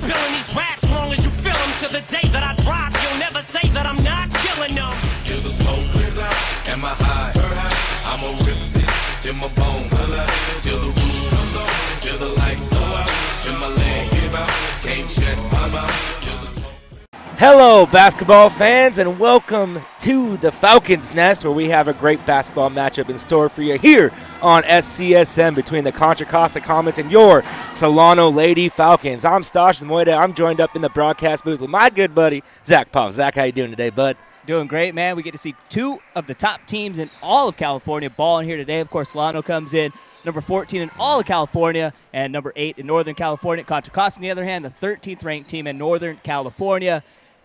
spilling these raps long as you feel them. To the day that I drop, you'll never say that I'm not killing them. Till the smoke clears out, am I high? I'ma rip this till my bones, till the roof comes on, till the lights go out, till my legs give out, can't shut my mouth, till the smoke. Hello, basketball fans, and welcome to the Falcons Nest, where we have a great basketball matchup in store for you here on SCSM between the Contra Costa Comets and your Solano Lady Falcons. I'm Stash Moida. I'm joined up in the broadcast booth with my good buddy, Zach Poff. Zach, how you doing today, bud? Doing great, man. We get to see two of the top teams in all of California balling here today. Of course, Solano comes in number 14 in all of California and number 8 in Northern California. Contra Costa, on the other hand, the 13th ranked team in Northern California.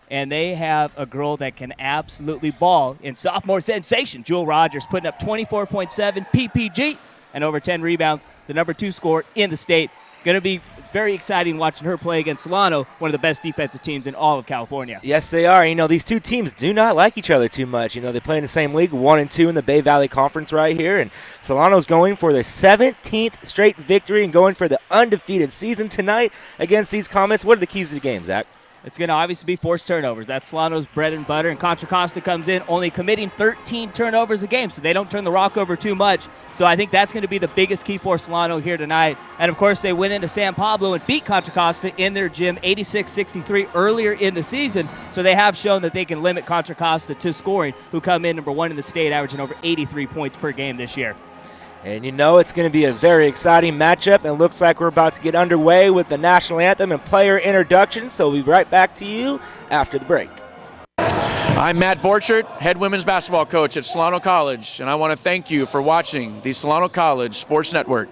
And they have a girl that can absolutely ball in sophomore sensation, Jewel Rogers, putting up 24.7 PPG and over 10 rebounds, the number 2 scorer in the state. Going to be very exciting watching her play against Solano, one of the best defensive teams in all of California. Yes, they are. You know, these two teams do not like each other too much. You know, they play in the same league, 1 and 2 in the Bay Valley Conference right here. And Solano's going for their 17th straight victory and going for the undefeated season tonight against these Comets. What are the keys to the game, Zach? It's going to obviously be forced turnovers. That's Solano's bread and butter. And Contra Costa comes in only committing 13 turnovers a game, so they don't turn the rock over too much. So I think that's going to be the biggest key for Solano here tonight. And, of course, they went into San Pablo and beat Contra Costa in their gym 86-63 earlier in the season. So they have shown that they can limit Contra Costa to scoring, who come in number 1 in the state, averaging over 83 points per game this year. And you know it's going to be a very exciting matchup, and it looks like we're about to get underway with the national anthem and player introduction, so we'll be right back to you after the break. I'm Matt Borchert, head women's basketball coach at Solano College, and I want to thank you for watching the Solano College Sports Network.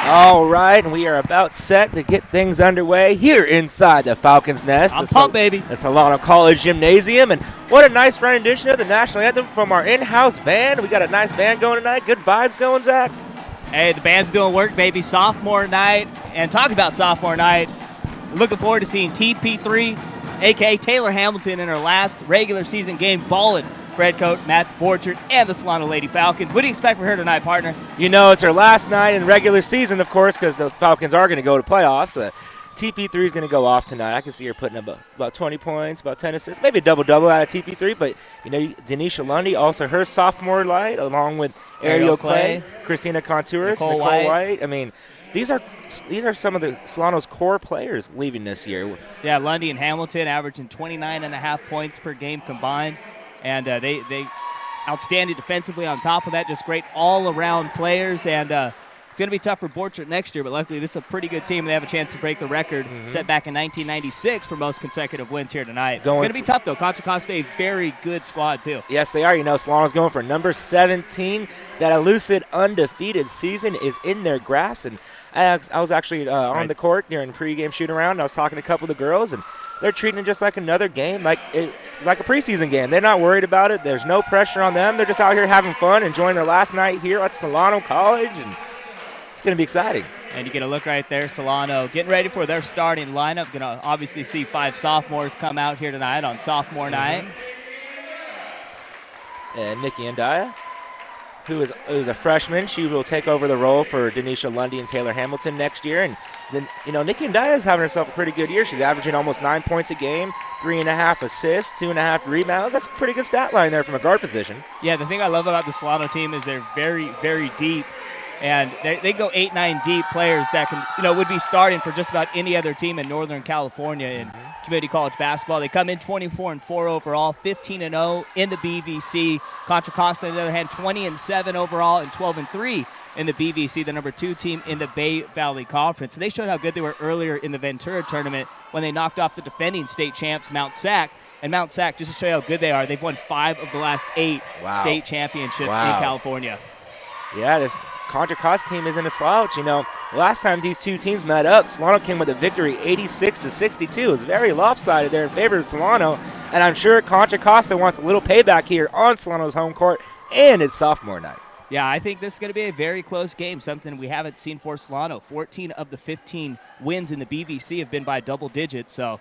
All right, and we are about set to get things underway here inside the Falcons Nest. I'm pumped, baby. The Solano College Gymnasium, and what a nice rendition of the national anthem from our in-house band. We got a nice band going tonight. Good vibes going, Zach. Hey, the band's doing work, baby. Sophomore night. And talk about sophomore night. Looking forward to seeing TP3, a.k.a. Taylor Hamilton, in her last regular season game balling for head coach Matt Borchert and the Solano Lady Falcons. What do you expect for her tonight, partner? You know, it's her last night in regular season, of course, because the Falcons are going to go to playoffs. TP3 is going to go off tonight. I can see her putting up about 20 points, about 10 assists, maybe a double-double out of TP3. But, you know, Denisha Lundy, also her sophomore light, along with Ariel Clay, Christina Contouris, Nicole White. I mean, these are some of the Solano's core players leaving this year. Yeah, Lundy and Hamilton averaging 29.5 points per game combined. And they outstanding defensively on top of that, just great all-around players. And it's going to be tough for Borchert next year, but luckily this is a pretty good team. They have a chance to break the record set back in 1996 for most consecutive wins here tonight. It's going to be tough, though. Contra Costa, a very good squad, too. Yes, they are. You know, Solano's going for number 17. That elusive undefeated season is in their grasp. And I was actually on the court during the pregame shoot-around, and I was talking to a couple of the girls, and they're treating it just like another game, like a preseason game. They're not worried about it. There's no pressure on them. They're just out here having fun, enjoying their last night here at Solano College, and it's going to be exciting. And you get a look right there, Solano getting ready for their starting lineup. Going to obviously see 5 sophomores come out here tonight on sophomore night. And Nikki Andaya, who is a freshman, she will take over the role for Denisha Lundy and Taylor Hamilton next year. And then, you know, Nikki Andaya is having herself a pretty good year. She's averaging almost 9 points a game, 3.5 assists, 2.5 rebounds. That's a pretty good stat line there from a guard position. Yeah, the thing I love about the Solano team is they're very, very deep. And they go 8-9 deep players that can, would be starting for just about any other team in Northern California in community college basketball. They come in 24-4 overall, 15-0 in the BVC. Contra Costa, on the other hand, 20-7 overall and 12-3 in the BVC, the number 2 team in the Bay Valley Conference. And they showed how good they were earlier in the Ventura tournament when they knocked off the defending state champs, Mount Sac. And Mount Sac, just to show you how good they are, they've won 5 of the last 8 state championships in California. Yeah, this Contra Costa team isn't a slouch. Last time these two teams met up, Solano came with a victory 86-62. It was very lopsided there in favor of Solano, and I'm sure Contra Costa wants a little payback here on Solano's home court and its sophomore night. Yeah, I think this is going to be a very close game, something we haven't seen for Solano. 14 of the 15 wins in the BBC have been by double digits, so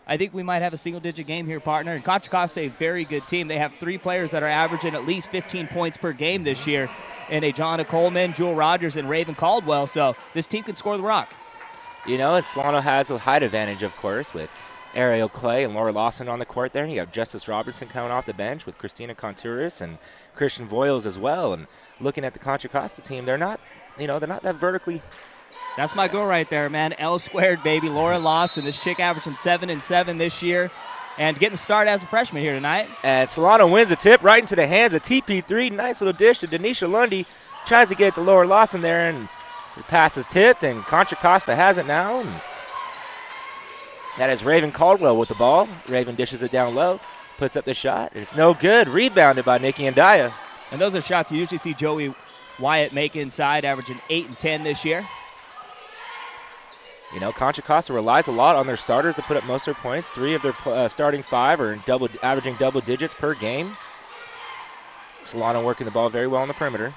I think we might have a single-digit game here, partner. And Contra Costa, a very good team. They have 3 players that are averaging at least 15 points per game this year, and Jonna Coleman, Jewel Rogers, and Raven Caldwell, so this team can score the rock. And Solano has a height advantage, of course, with Ariel Clay and Laura Lawson on the court there. And you have Justice Robertson coming off the bench with Christina Contouris and Christian Voiles as well. And looking at the Contra Costa team, they're not that vertically. That's my girl right there, man. L squared, baby. Laura Lawson, this chick averaging 7 and 7 this year, and getting the start as a freshman here tonight. And Solano wins the tip right into the hands of TP3. Nice little dish to Denisha Lundy. Tries to get it to Laura Lawson there, and the pass is tipped, and Contra Costa has it now. And that is Raven Caldwell with the ball. Raven dishes it down low, puts up the shot. It's no good. Rebounded by Nikki Andaya. And those are shots you usually see Joey Wyatt make inside, averaging 8 and 10 this year. Contra Costa relies a lot on their starters to put up most of their points. 3 of their starting 5 are averaging double digits per game. Solano working the ball very well on the perimeter.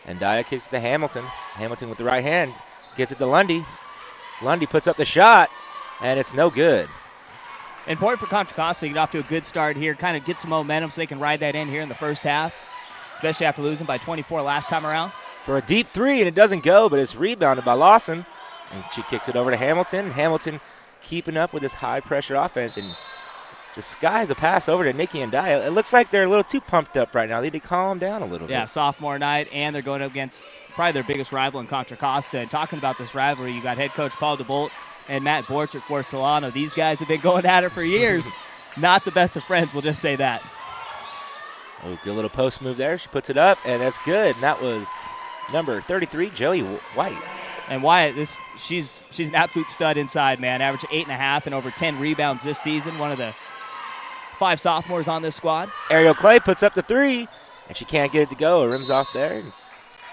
And Daya kicks to Hamilton. Hamilton with the right hand gets it to Lundy. Lundy puts up the shot, and it's no good. Important for Contra Costa to get off to a good start here, kind of get some momentum so they can ride that in here in the first half, especially after losing by 24 last time around. For a deep 3, and it doesn't go, but it's rebounded by Lawson. And she kicks it over to Hamilton. Hamilton keeping up with this high-pressure offense. And the skies a pass over to Nikki and Daya. It looks like they're a little too pumped up right now. They need to calm down a little bit. Yeah, sophomore night, and they're going up against probably their biggest rival in Contra Costa. And talking about this rivalry, you got head coach Paul DeBolt and Matt Borchert for Solano. These guys have been going at it for years. Not the best of friends, we'll just say that. Oh, good little post move there. She puts it up, and that's good. And that was number 33, Joey White. And Wyatt, she's an absolute stud inside, man. Averaging 8.5 and over 10 rebounds this season. One of the 5 sophomores on this squad. Ariel Clay puts up the 3, and she can't get it to go. It rims off there.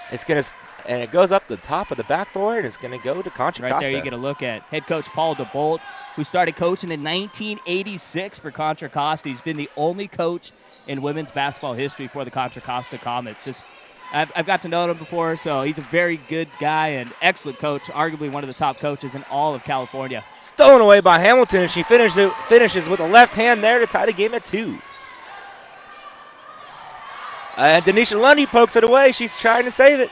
And it goes up the top of the backboard, and it's going to go to Contra Costa. Right there you get a look at head coach Paul DeBolt, who started coaching in 1986 for Contra Costa. He's been the only coach in women's basketball history for the Contra Costa Comets. I've got to know him before, so he's a very good guy and excellent coach, arguably one of the top coaches in all of California. Stolen away by Hamilton, and she finishes with a left hand there to tie the game at 2. And Denisha Lundy pokes it away. She's trying to save it.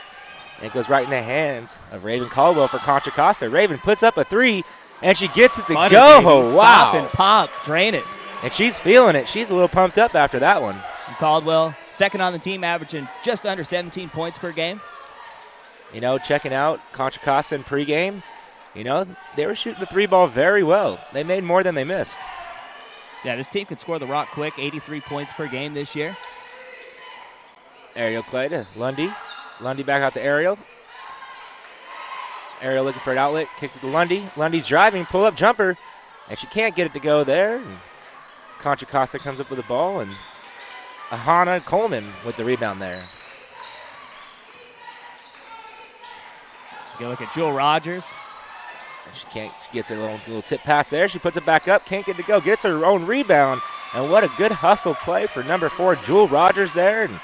And it goes right in the hands of Raven Caldwell for Contra Costa. Raven puts up a 3, and she gets it to go. Baby. Wow. Stop and pop, drain it. And she's feeling it. She's a little pumped up after that one. And Caldwell, second on the team, averaging just under 17 points per game. Checking out Contra Costa in pregame, they were shooting the 3 ball very well. They made more than they missed. Yeah, this team could score the rock quick, 83 points per game this year. Ariel Clay to Lundy. Lundy back out to Ariel. Ariel looking for an outlet, kicks it to Lundy. Lundy driving, pull-up jumper, and she can't get it to go there. And Contra Costa comes up with the ball, and Ahana Coleman with the rebound there. You look at Jewel Rogers. And she gets a little tip pass there. She puts it back up, can't get it to go, gets her own rebound. And what a good hustle play for number 4, Jewel Rogers there. And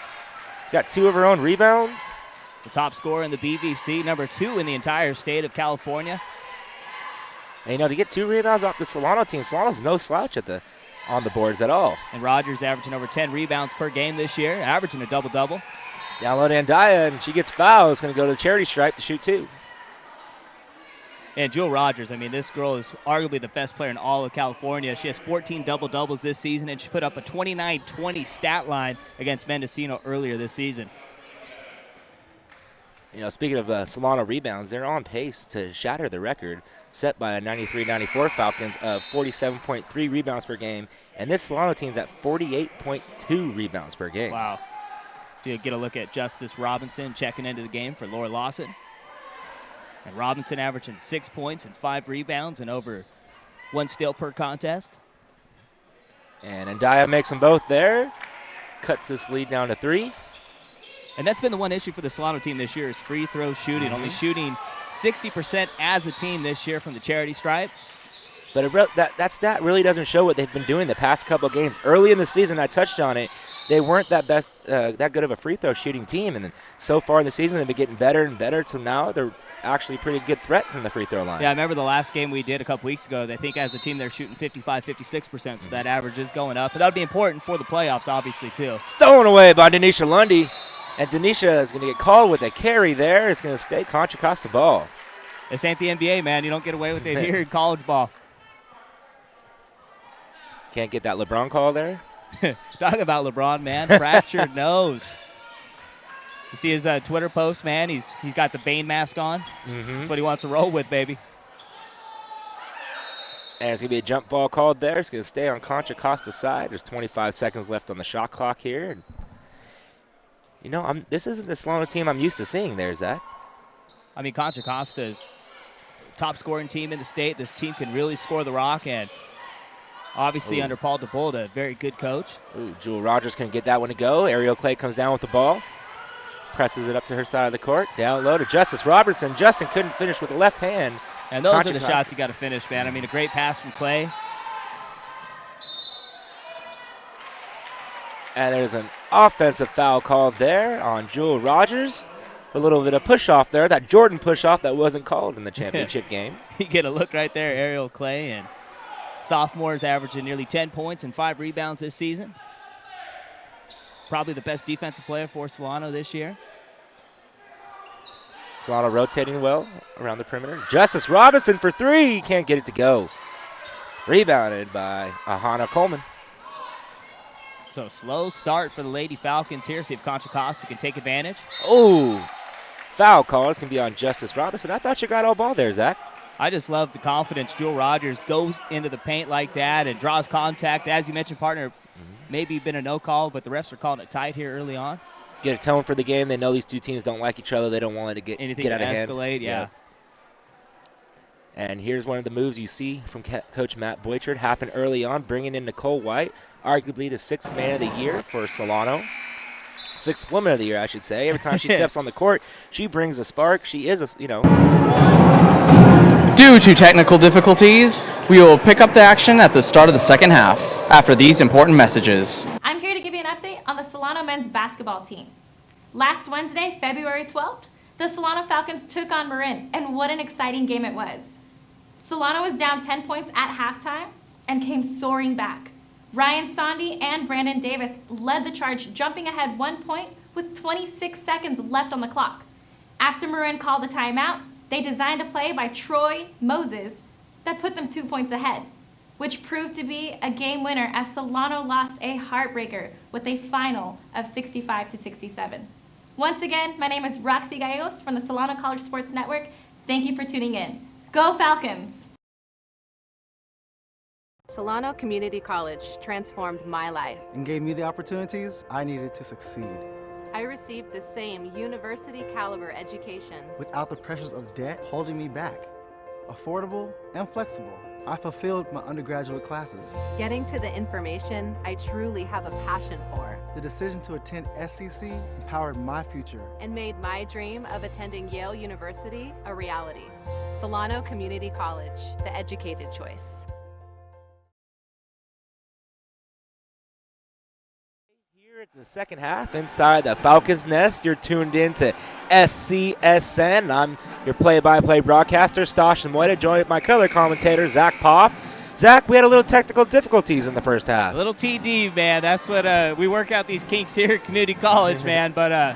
got 2 of her own rebounds. The top scorer in the BBC, number 2 in the entire state of California. And, to get 2 rebounds off the Solano team, Solano's no slouch on the boards at all. And Rogers averaging over 10 rebounds per game this year, averaging a double-double. Down low to Andaya, and she gets fouled. It's going to go to the charity stripe to shoot 2. And Jewel Rogers, this girl is arguably the best player in all of California. She has 14 double-doubles this season, and she put up a 29-20 stat line against Mendocino earlier this season. Speaking of Solano rebounds, they're on pace to shatter the record set by a 93-94 Falcons of 47.3 rebounds per game, and this Solano team's at 48.2 rebounds per game. Wow. So you get a look at Justice Robinson checking into the game for Laura Lawson. And Robinson averaging 6 points and 5 rebounds and over 1 steal per contest. And Andaya makes them both there. Cuts this lead down to 3. And that's been the one issue for the Solano team this year is free throw shooting. Only shooting 60% as a team this year from the charity stripe. But that stat really doesn't show what they've been doing the past couple of games. Early in the season, I touched on it, they weren't that good of a free throw shooting team. And then so far in the season, they've been getting better and better. So now they're actually a pretty good threat from the free throw line. Yeah, I remember the last game we did a couple weeks ago. I think as a team they're shooting 55, 56%, so that average is going up. But that would be important for the playoffs, obviously, too. Stolen away by Denisha Lundy. And Denisha is going to get called with a carry there. It's going to stay Contra Costa ball. This ain't the NBA, man. You don't get away with it here in college ball. Can't get that LeBron call there. Talk about LeBron, man. Fractured nose. You see his Twitter post, man? He's got the Bane mask on. That's what he wants to roll with, baby. And there's going to be a jump ball called there. It's going to stay on Contra Costa's side. There's 25 seconds left on the shot clock here. And, you know, this isn't the Solano team I'm used to seeing there, Zach. I mean, Contra Costa is top scoring team in the state. This team can really score the rock, and obviously under Paul DeBold, a very good coach. Ooh, Jewel Rogers can get that one to go. Ariel Clay comes down with the ball. Presses it up to her side of the court. Down low to Justice Robertson. Justin couldn't finish with the left hand. And those are the shots you got to finish, man. I mean, a great pass from Clay. And there's an offensive foul called there on Jewel Rogers. A little bit of push-off there. That Jordan push-off that wasn't called in the championship game. You get a look right there, Ariel Clay. And sophomores averaging nearly 10 points and 5 rebounds this season. Probably the best defensive player for Solano this year. Solano rotating well around the perimeter. Justice Robinson for three. Can't get it to go. Rebounded by Ahana Coleman. So slow start for the Lady Falcons here. See if Contra Costa can take advantage. Oh, foul calls can be on Justice Robinson. I thought you got all ball there, Zach. I just love the confidence. Jewel Rogers goes into the paint like that and draws contact. As you mentioned, partner, maybe been a no call, but the refs are calling it tight here early on. Get a tone for the game. They know these two teams don't like each other. They don't want it to get out of hand. Escalate, yeah. And here's one of the moves you see from Coach Matt Boychard happen early on, bringing in Nicole White, arguably the 6th man of the year for Solano. 6th woman of the year, I should say. Every time she steps on the court, she brings a spark. She is, Due to technical difficulties, we will pick up the action at the start of the second half after these important messages. I'm here to give you an update on the Solano men's basketball team. Last Wednesday, February 12th, the Solano Falcons took on Marin, and what an exciting game it was. Solano was down 10 points at halftime and came soaring back. Ryan Sondy and Brandon Davis led the charge, jumping ahead 1 point with 26 seconds left on the clock. After Marin called the timeout, they designed a play by Troy Moses that put them 2 points ahead, which proved to be a game winner as Solano lost a heartbreaker with a final of 65-67. Once again, my name is Roxy Gallegos from the Solano College Sports Network. Thank you for tuning in. Go Falcons! Solano Community College transformed my life. And gave me the opportunities I needed to succeed. I received the same university caliber education without the pressures of debt holding me back. Affordable and flexible, I fulfilled my undergraduate classes. Getting to the information I truly have a passion for. The decision to attend SCC empowered my future and made my dream of attending Yale University a reality. Solano Community College, the educated choice. At the second half inside the Falcons Nest, you're tuned in to SCSN. I'm your play-by-play broadcaster, Stosh and Moita, joined by my color commentator, Zach Poff. Zach, we had a little technical difficulties in the first half. A little TD, man. That's what we work out these kinks here at Community College, man. But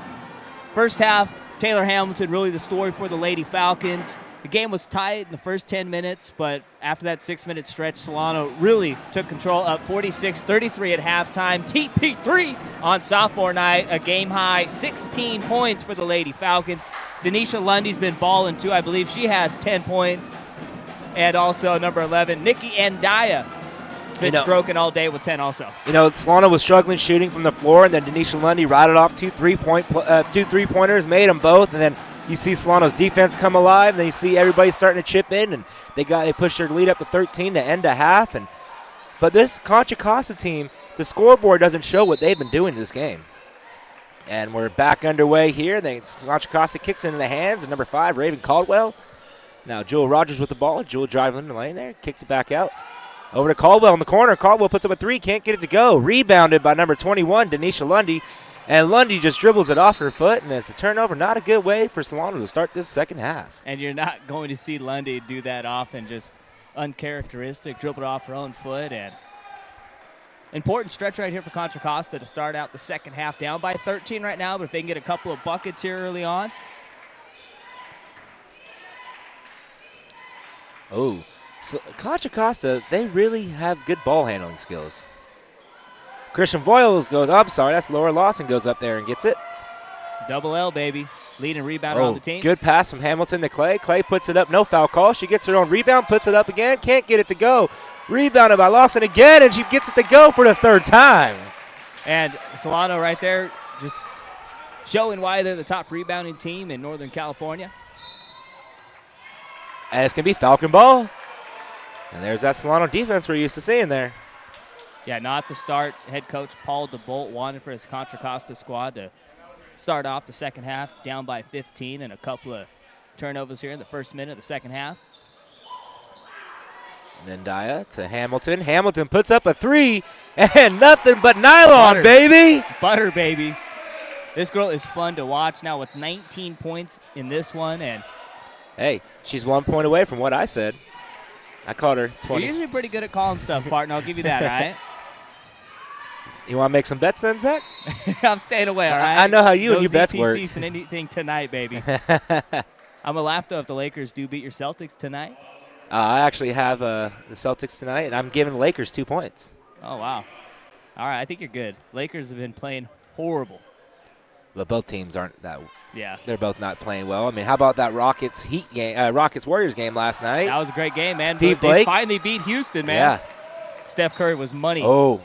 first half, Taylor Hamilton really the story for the Lady Falcons. The game was tight in the first 10 minutes, but after that 6-minute stretch, Solano really took control, up 46-33 at halftime. TP3 on sophomore night, a game-high 16 points for the Lady Falcons. Denisha Lundy's been balling, too. I believe she has 10 points. And also number 11, Nikki Andaya, been stroking all day with 10 also. Solano was struggling shooting from the floor, and then Denisha Lundy routed off two three-pointers, made them both, and then you see Solano's defense come alive, and then you see everybody starting to chip in, and they pushed their lead up to 13 to end a half. But this Contra Costa team, the scoreboard doesn't show what they've been doing in this game. And we're back underway here. Then Contra Costa kicks into the hands of number 5, Raven Caldwell. Now Jewel Rogers with the ball. Jewel driving in the lane there, kicks it back out. Over to Caldwell in the corner. Caldwell puts up a 3, can't get it to go. Rebounded by number 21, Denisha Lundy. And Lundy just dribbles it off her foot, and it's a turnover. Not a good way for Solano to start this second half. And you're not going to see Lundy do that often, just uncharacteristic, dribble it off her own foot. And important stretch right here for Contra Costa to start out the second half, down by 13 right now, but if they can get a couple of buckets here early on. Oh, so Contra Costa, they really have good ball handling skills. Christian Voiles goes up. Sorry, that's Laura Lawson goes up there and gets it. Double L, baby. Leading rebounder on the team. Good pass from Hamilton to Clay. Clay puts it up. No foul call. She gets her own rebound, puts it up again. Can't get it to go. Rebounded by Lawson again, and she gets it to go for the 3rd time. And Solano right there just showing why they're the top rebounding team in Northern California. And it's going to be Falcon ball. And there's that Solano defense we're used to seeing there. Yeah, not to start. Head coach Paul DeBolt wanted for his Contra Costa squad to start off the second half down by 15 and a couple of turnovers here in the first minute of the second half. And then Daya to Hamilton. Hamilton puts up a 3 and nothing but nylon, Butter. baby. Butter, baby. This girl is fun to watch now with 19 points in this one. And hey, she's 1 point away from what I said. I called her 20. You're usually pretty good at calling stuff, partner. I'll give you that, all right? You want to make some bets then, Zach? I'm staying away, all right? I know how you no and your bets work. No and anything tonight, baby. I'm going to laugh, though, if the Lakers do beat your Celtics tonight. I actually have the Celtics tonight, and I'm giving the Lakers 2 points. Oh, wow. All right, I think you're good. Lakers have been playing horrible. But both teams aren't that. Yeah. They're both not playing well. I mean, how about that Rockets Warriors game last night? That was a great game, man. Steve They Blake finally beat Houston, man. Yeah. Steph Curry was money. Oh,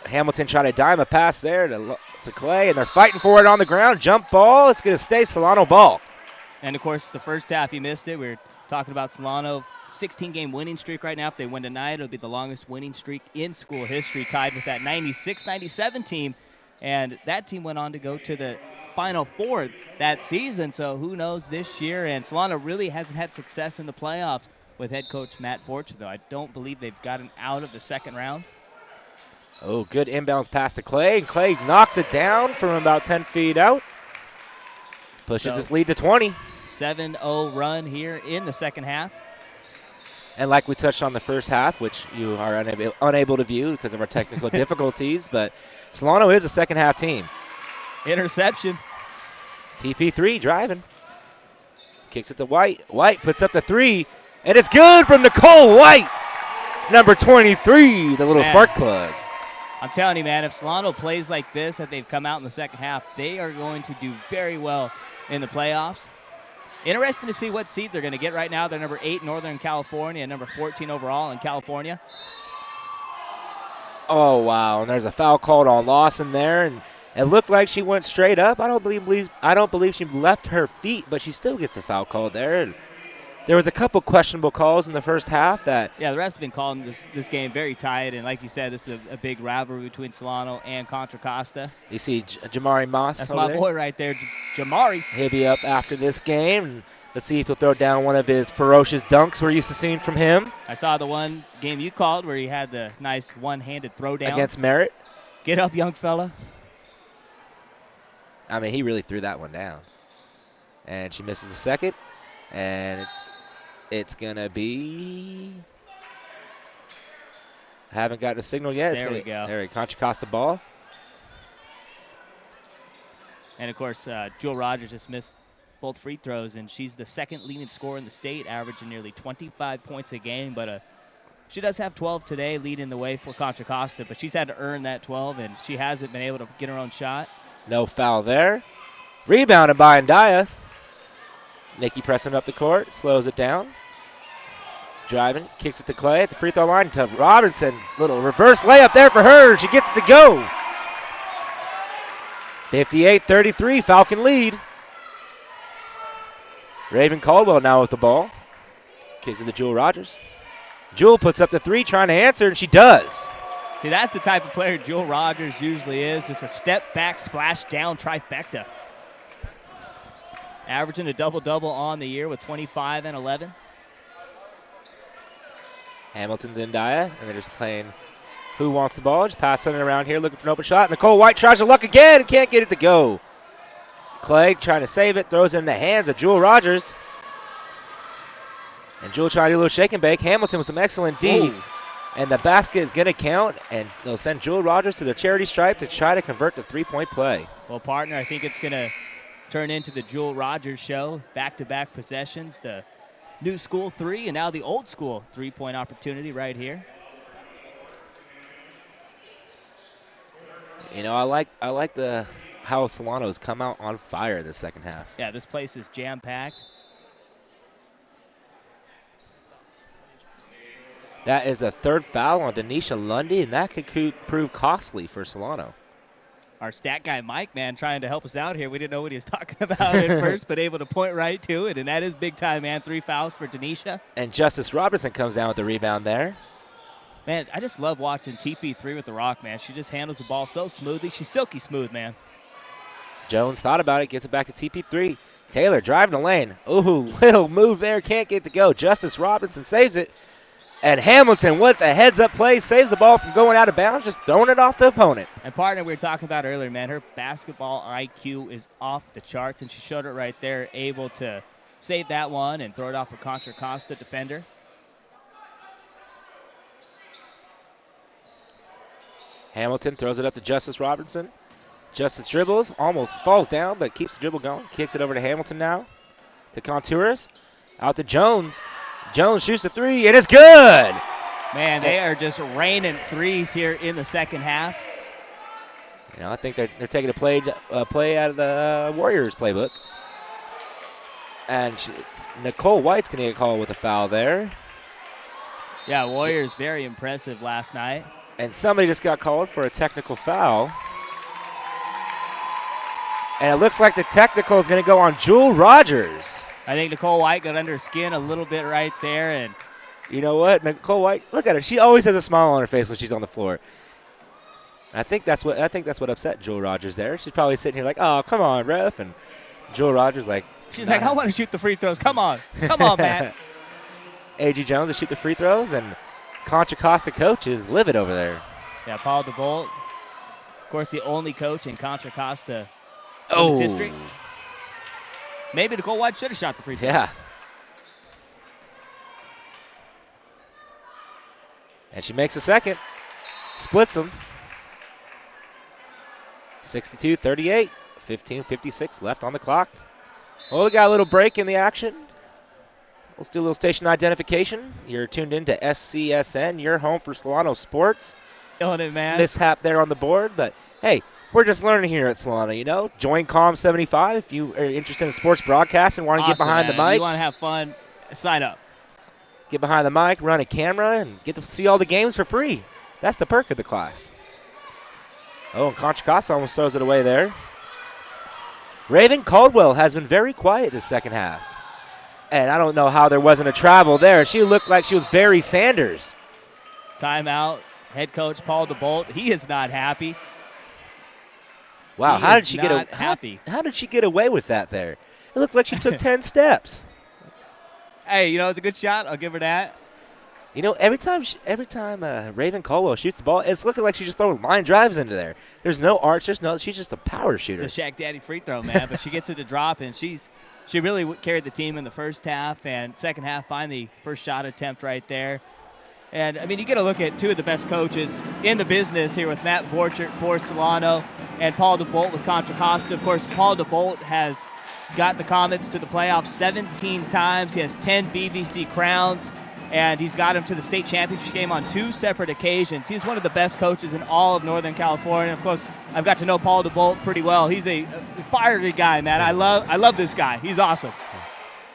Hamilton tried to dime a pass there to Clay, and they're fighting for it on the ground. Jump ball. It's going to stay Solano ball. And, of course, the first half, you missed it. We were talking about Solano. 16-game winning streak right now. If they win tonight, it'll be the longest winning streak in school history, tied with that 96-97 team. And that team went on to go to the Final Four that season, so who knows this year. And Solano really hasn't had success in the playoffs with head coach Matt Borch, though. I don't believe they've gotten out of the second round. Oh, good inbounds pass to Clay, and Clay knocks it down from about 10 feet out. Pushes this lead to 20. 7-0 run here in the second half. And like we touched on the first half, which you are unable to view because of our technical difficulties, but Solano is a second-half team. Interception. TP3 driving. Kicks it to White. White puts up the 3, and it's good from Nicole White. Number 23, the little spark plug. I'm telling you, man, if Solano plays like this, that they've come out in the second half, they are going to do very well in the playoffs. Interesting to see what seed they're going to get right now. They're number 8 in Northern California and number 14 overall in California. Oh, wow, and there's a foul called on Lawson there, and it looked like she went straight up. I don't believe she left her feet, but she still gets a foul called there. And there was a couple questionable calls in the first half that. Yeah, the rest have been calling this game very tight, and like you said, this is a big rivalry between Solano and Contra Costa. You see Jamari Moss. That's my boy right there, Jamari. He'll be up after this game. And let's see if he'll throw down one of his ferocious dunks we're used to seeing from him. I saw the one game you called where he had the nice one-handed throwdown against Merritt. Get up, young fella. I mean, he really threw that one down. And she misses a second. And it's going to be. I haven't gotten a signal yet. There we go. There, Contra Costa ball. And, of course, Jewel Rogers just missed both free throws, and she's the second leading scorer in the state, averaging nearly 25 points a game. But she does have 12 today, leading the way for Contra Costa, but she's had to earn that 12, and she hasn't been able to get her own shot. No foul there. Rebounded by Ndaya. Nikki pressing up the court, slows it down. Driving, kicks it to Clay at the free throw line to Robinson. Little reverse layup there for her. She gets it to go. 58-33, Falcon lead. Raven Caldwell now with the ball. Kicks it to Jewel Rogers. Jewel puts up the 3, trying to answer, and she does. See, that's the type of player Jewel Rogers usually is, just a step back, splash down trifecta. Averaging a double-double on the year with 25 and 11. Hamilton's in Daya, and they're just playing who wants the ball. Just passing it around here, looking for an open shot. Nicole White tries to luck again and can't get it to go. Clegg trying to save it, throws it in the hands of Jewel Rogers. And Jewel trying to do a little shake and bake. Hamilton with some excellent D. Ooh. And the basket is going to count, and they'll send Jewel Rogers to the charity stripe to try to convert the three-point play. Well, partner, I think it's going to turn into the Jewel Rogers show. Back-to-back possessions, the new school three, and now the old school three-point opportunity right here. You know, I like the how Solano has come out on fire in the second half. Yeah, this place is jam-packed. That is a third foul on Denisha Lundy, and that could prove costly for Solano. Our stat guy, Mike, man, trying to help us out here. We didn't know what he was talking about at first, but able to point right to it, and that is big time, man. 3 fouls for Denisha. And Justice Robertson comes down with the rebound there. Man, I just love watching TP3 with the rock, man. She just handles the ball so smoothly. She's silky smooth, man. Jones thought about it, gets it back to TP3. Taylor driving the lane. Ooh, little move there, can't get it to go. Justice Robinson saves it. And Hamilton with the heads-up play saves the ball from going out of bounds, just throwing it off the opponent. And partner, we were talking about earlier, man, her basketball IQ is off the charts, and she showed it right there, able to save that one and throw it off a Contra Costa defender. Hamilton throws it up to Justice Robinson. Justice dribbles, almost falls down, but keeps the dribble going. Kicks it over to Hamilton now. To Contouras. Out to Jones. Jones shoots a three, and it's good. Man, they are just raining threes here in the second half. You know, I think they're taking a play out of the Warriors playbook. And Nicole White's going to get called with a foul there. Yeah, Warriors very impressive last night. And somebody just got called for a technical foul. And it looks like the technical is going to go on Jewel Rogers. I think Nicole White got under her skin a little bit right there. And you know what? Nicole White, look at her. She always has a smile on her face when she's on the floor. I think that's what upset Jewel Rogers there. She's probably sitting here like, oh, come on, ref. And Jewel Rogers like. She's like, I want to shoot the free throws. Come on. Come on, Matt. A.G. Jones to shoot the free throws, and Contra Costa coach is livid over there. Yeah, Paul DeBolt, of course, the only coach in Contra Costa history. Maybe Nicole White should have shot the free throw. Yeah. And she makes a second. Splits them. 62-38. 15:56 left on the clock. Well, we got a little break in the action. Let's do a little station identification. You're tuned in to SCSN, your home for Solano sports. Killing it, man. Mishap there on the board, but hey, we're just learning here at Solano, you know. Join COM75 if you are interested in sports broadcast and want to get behind the mic. You want to have fun, sign up. Get behind the mic, run a camera, and get to see all the games for free. That's the perk of the class. Oh, and Contra Costa almost throws it away there. Raven Caldwell has been very quiet this second half. And I don't know how there wasn't a travel there. She looked like she was Barry Sanders. Timeout. Head coach Paul DeBolt, he is not happy. Wow, how did she get away with that there? It looked like she took 10 steps. Hey, you know, it's a good shot. I'll give her that. You know, every time Raven Caldwell shoots the ball, it's looking like she's just throwing line drives into there. There's no arch, she's just a power shooter. It's a Shaq Daddy free throw, man, but she gets it to drop, and she really carried the team in the first half, and second half, finally, first shot attempt right there. And, I mean, you get a look at two of the best coaches in the business here with Matt Borchert for Solano and Paul DeBolt with Contra Costa. Of course, Paul DeBolt has got the Comets to the playoffs 17 times. He has 10 BBC crowns, and he's got him to the state championship game on 2 separate occasions. He's one of the best coaches in all of Northern California. Of course, I've got to know Paul DeBolt pretty well. He's a fiery guy, man. I love this guy. He's awesome.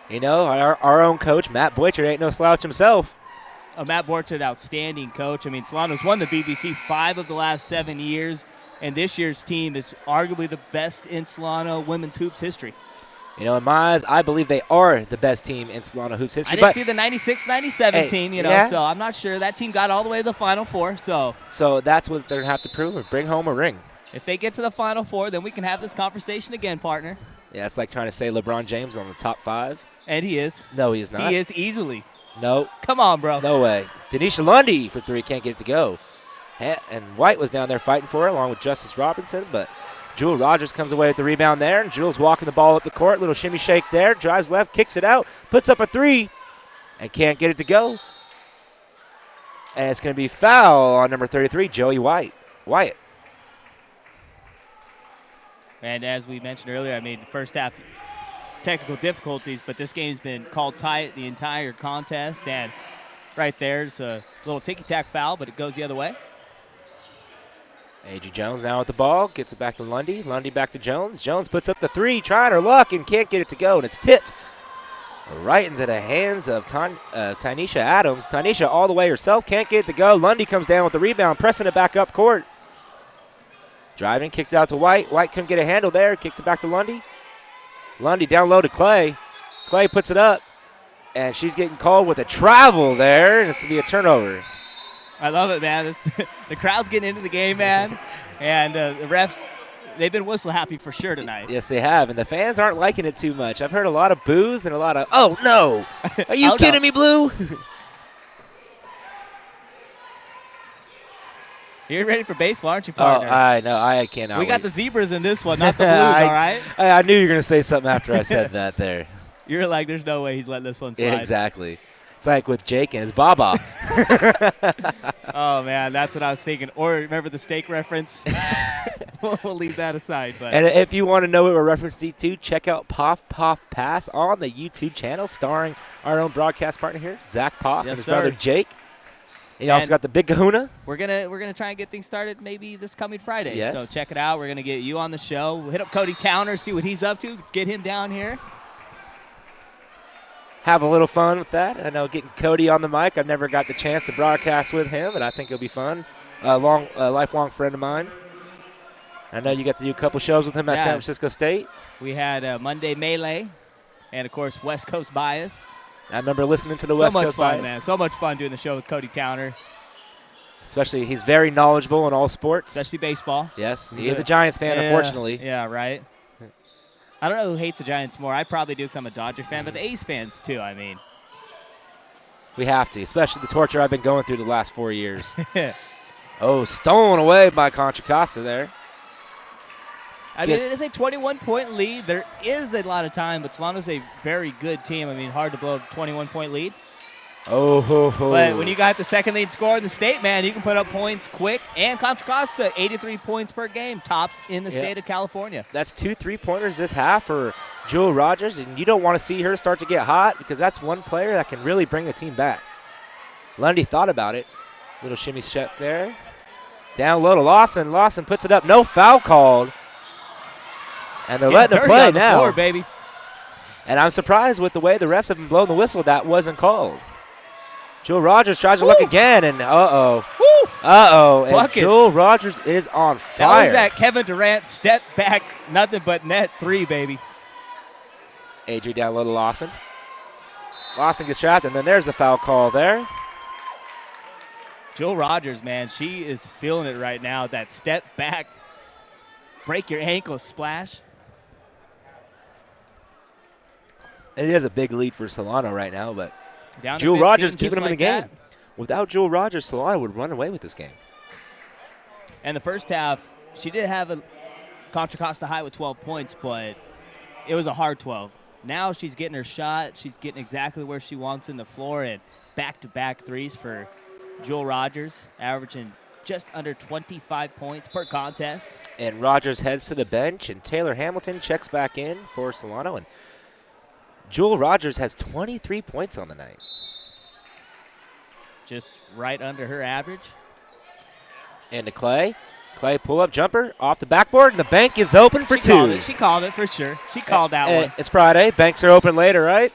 You know, our own coach, Matt Borchert, ain't no slouch himself. Matt Borchert, outstanding coach. I mean, Solano's won the BBC 5 of the last 7 years, and this year's team is arguably the best in Solano women's hoops history. You know, in my eyes, I believe they are the best team in Solano Hoops history. I didn't see the 96-97 team, yeah. so I'm not sure. That team got all the way to the Final Four. So that's what they're going to have to prove, or bring home a ring. If they get to the Final Four, then we can have this conversation again, partner. Yeah, it's like trying to say LeBron James on the top 5. And he is. No, he's not. He is easily. No. Come on, bro. No way. Denisha Lundy for 3, can't get it to go. And White was down there fighting for it along with Justice Robinson, but Jewel Rogers comes away with the rebound there, and Jewel's walking the ball up the court. Little shimmy shake there, drives left, kicks it out, puts up a 3, and can't get it to go. And it's going to be foul on number 33, Joey Wyatt. And as we mentioned earlier, I mean, the first half technical difficulties, but this game's been called tight the entire contest. And right there's a little ticky-tack foul, but it goes the other way. A.J. Jones now with the ball, gets it back to Lundy. Lundy back to Jones. Jones puts up the 3, trying her luck, and can't get it to go, and it's tipped right into the hands of Tynesha Adams. Tynesha all the way herself, can't get it to go. Lundy comes down with the rebound, pressing it back up court. Driving, kicks it out to White. White couldn't get a handle there, kicks it back to Lundy. Lundy down low to Clay. Clay puts it up, and she's getting called with a travel there, and it's going to be a turnover. I love it, man. The crowd's getting into the game, man. And the refs, they've been whistle happy for sure tonight. Yes, they have. And the fans aren't liking it too much. I've heard a lot of boos and a lot of, oh, no. Are you kidding me, Blue? You're ready for baseball, aren't you, partner? Oh, I know. I cannot We got wait. the Zebras in this one, not the Blues, all right? I knew you were going to say something after I said that there. You're like, there's no way he's letting this one slide. Yeah, exactly. It's like with Jake and his Baba. Oh, man, that's what I was thinking. Or remember the steak reference? We'll leave that aside. But And if you want to know what we're referencing to, check out Poff Poff Pass on the YouTube channel, starring our own broadcast partner here, Zach Poff, and his brother Jake. You also got the Big Kahuna. We're gonna try and get things started maybe this coming Friday. Yes. So check it out. We're gonna get you on the show. We'll hit up Cody Towner, see what he's up to, get him down here. Have a little fun with that. I know getting Cody on the mic, I've never got the chance to broadcast with him, but I think it'll be fun. A lifelong friend of mine. I know you got to do a couple shows with him at San Francisco State. We had Monday Melee and, of course, West Coast Bias. I remember listening to the West Coast Bias. So much fun, man. So much fun doing the show with Cody Towner. Especially, he's very knowledgeable in all sports. Especially baseball. Yes, he is a Giants fan, unfortunately. Yeah, right. I don't know who hates the Giants more. I probably do because I'm a Dodger fan, but the A's fans, too, I mean. We have to, especially the torture I've been going through the last 4 years. Oh, stolen away by Contra Costa there. I mean, it is a 21-point lead. There is a lot of time, but Solano's a very good team. I mean, hard to blow a 21-point lead. Oh, ho, ho. But when you got the second lead scorer in the state, man, you can put up points quick. And Contra Costa, 83 points per game, tops in the state of California. That's 2 3-pointers this half for Jewel Rogers, and you don't want to see her start to get hot because that's one player that can really bring the team back. Lundy thought about it. Little shimmy shot there. Down low to Lawson. Lawson puts it up. No foul called. And they're letting her play now. Floor, baby. And I'm surprised with the way the refs have been blowing the whistle that wasn't called. Jewel Rogers tries to look again, and uh-oh. And Jewel Rogers is on fire. That was that Kevin Durant step back, nothing but net 3, baby. Adri down low to Lawson. Lawson gets trapped, and then there's the foul call there. Jewel Rogers, man, she is feeling it right now. That step back, break your ankle splash. It is a big lead for Solano right now, but down Jewel 15, Rogers keeping them in the game. That. Without Jewel Rogers, Solano would run away with this game. And the first half, she did have a Contra Costa high with 12 points, but it was a hard 12. Now she's getting her shot. She's getting exactly where she wants in the floor, and back-to-back threes for Jewel Rogers, averaging just under 25 points per contest. And Rogers heads to the bench, and Taylor Hamilton checks back in for Solano. And Jewel Rogers has 23 points on the night. Just right under her average. And to Clay. Clay pull-up jumper off the backboard, and the bank is open for two. She called it for sure. She called that one. It's Friday. Banks are open later, right?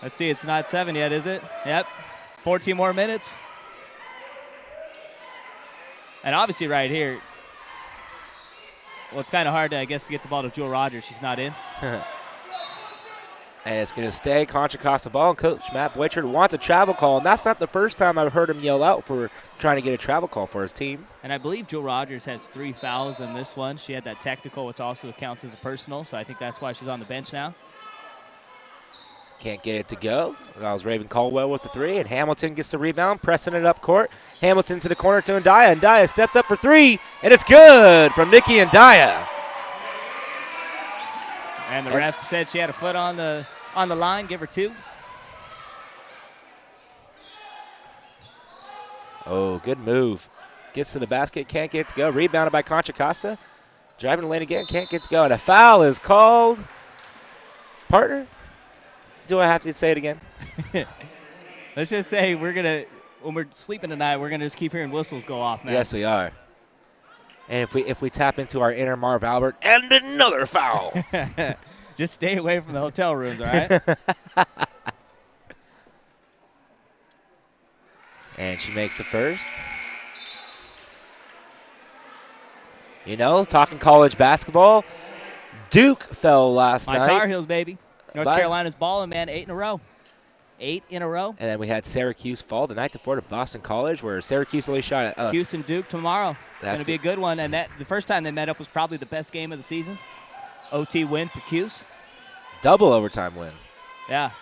Let's see. It's not 7 yet, is it? Yep. 14 more minutes. And obviously right here, well, it's kind of hard, I guess, to get the ball to Jewel Rogers. She's not in. And it's going to stay Contra Costa ball. And Coach Matt Boychard wants a travel call, and that's not the first time I've heard him yell out for trying to get a travel call for his team. And I believe Jill Rogers has 3 fouls in this one. She had that technical, which also counts as a personal, so I think that's why she's on the bench now. Can't get it to go. That was Raven Caldwell with the 3, and Hamilton gets the rebound, pressing it up court. Hamilton to the corner to Ndaya. Ndaya steps up for 3, and it's good from Nikki Ndaya. And the ref said she had a foot on the line. Give her 2. Oh, good move. Gets to the basket, can't get it to go. Rebounded by Contra Costa. Driving the lane again, can't get it to go. And a foul is called. Partner, do I have to say it again? Let's just say when we're sleeping tonight, we're going to just keep hearing whistles go off, man. Yes, we are. And if we tap into our inner Marv Albert, and another foul. Just stay away from the hotel rooms, all right? And she makes the first. You know, talking college basketball, Duke fell last night. My Tar Heels, baby. North Carolina's balling, man, 8 in a row. 8 in a row. And then we had Syracuse fall the night before to Boston College, where Syracuse only shot at Cuse and Duke tomorrow. That's going to be a good one. And the first time they met up was probably the best game of the season. OT win for Cuse. Double overtime win. Yeah.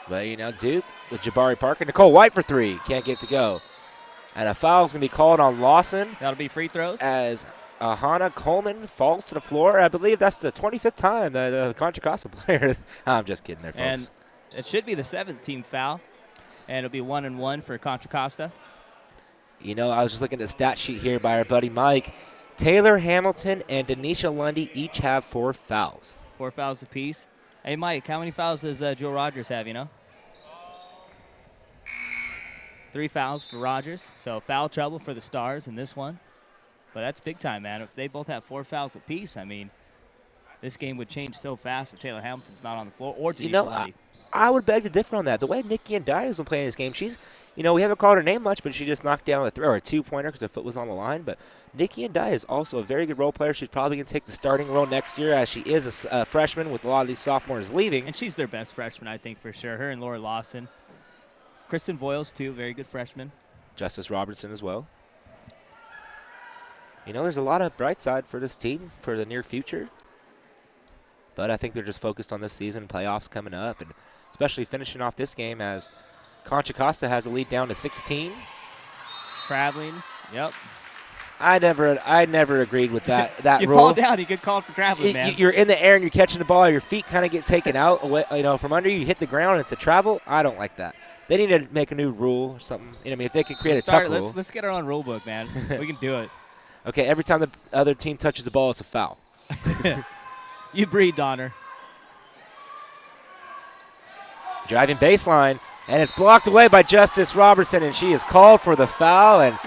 But, you know, Duke with Jabari Parker. Nicole White for 3. Can't get to go. And a foul is going to be called on Lawson. That'll be free throws. As Hannah Coleman falls to the floor. I believe that's the 25th time that the Contra Costa player. I'm just kidding there, folks. And it should be the 7th team foul. And it'll be 1-1 for Contra Costa. You know, I was just looking at the stat sheet here by our buddy Mike. Taylor Hamilton and Denisha Lundy each have 4 fouls. 4 fouls apiece. Hey, Mike, how many fouls does Joe Rogers have, you know? 3 fouls for Rogers. So foul trouble for the Stars in this one. But that's big time, man. If they both have 4 fouls apiece, I mean, this game would change so fast if Taylor Hamilton's not on the floor or Denisha Lundy. I would beg to differ on that. The way Nikki Ndaya has been playing this game, she's, you know, we haven't called her name much, but she just knocked down a 2-pointer because her foot was on the line. But Nikki Ndaya is also a very good role player. She's probably going to take the starting role next year, as she is a freshman with a lot of these sophomores leaving. And she's their best freshman, I think, for sure. Her and Laura Lawson. Kristen Voiles, too, very good freshman. Justice Robertson as well. You know, there's a lot of bright side for this team for the near future. But I think they're just focused on this season, playoffs coming up, and especially finishing off this game as Contra Costa has a lead down to 16. Traveling, yep. I never agreed with that you rule. fall down, you get called for traveling, man. You're in the air and you're catching the ball. Your feet kind of get taken out, away, you know, from under you. You hit the ground. And it's a travel. I don't like that. They need to make a new rule or something. You know, I mean, if they could create a tuck rule. Let's get our own rule book, man. We can do it. Okay, every time the other team touches the ball, it's a foul. You breathe, Donner. Driving baseline, and it's blocked away by Justice Robertson, and she is called for the foul, and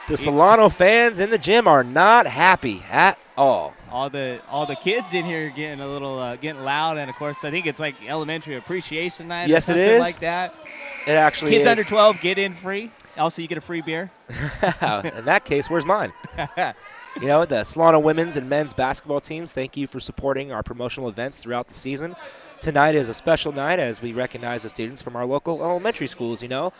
the Solano fans in the gym are not happy at all. All the kids in here getting a little getting loud, and of course I think it's like elementary appreciation night. Yes, or it is. Like that. It actually kids is. under 12 get in free. Also, you get a free beer. In that case, where's mine? You know, the Solano women's and men's basketball teams, thank you for supporting our promotional events throughout the season. Tonight is a special night as we recognize the students from our local elementary schools, you know.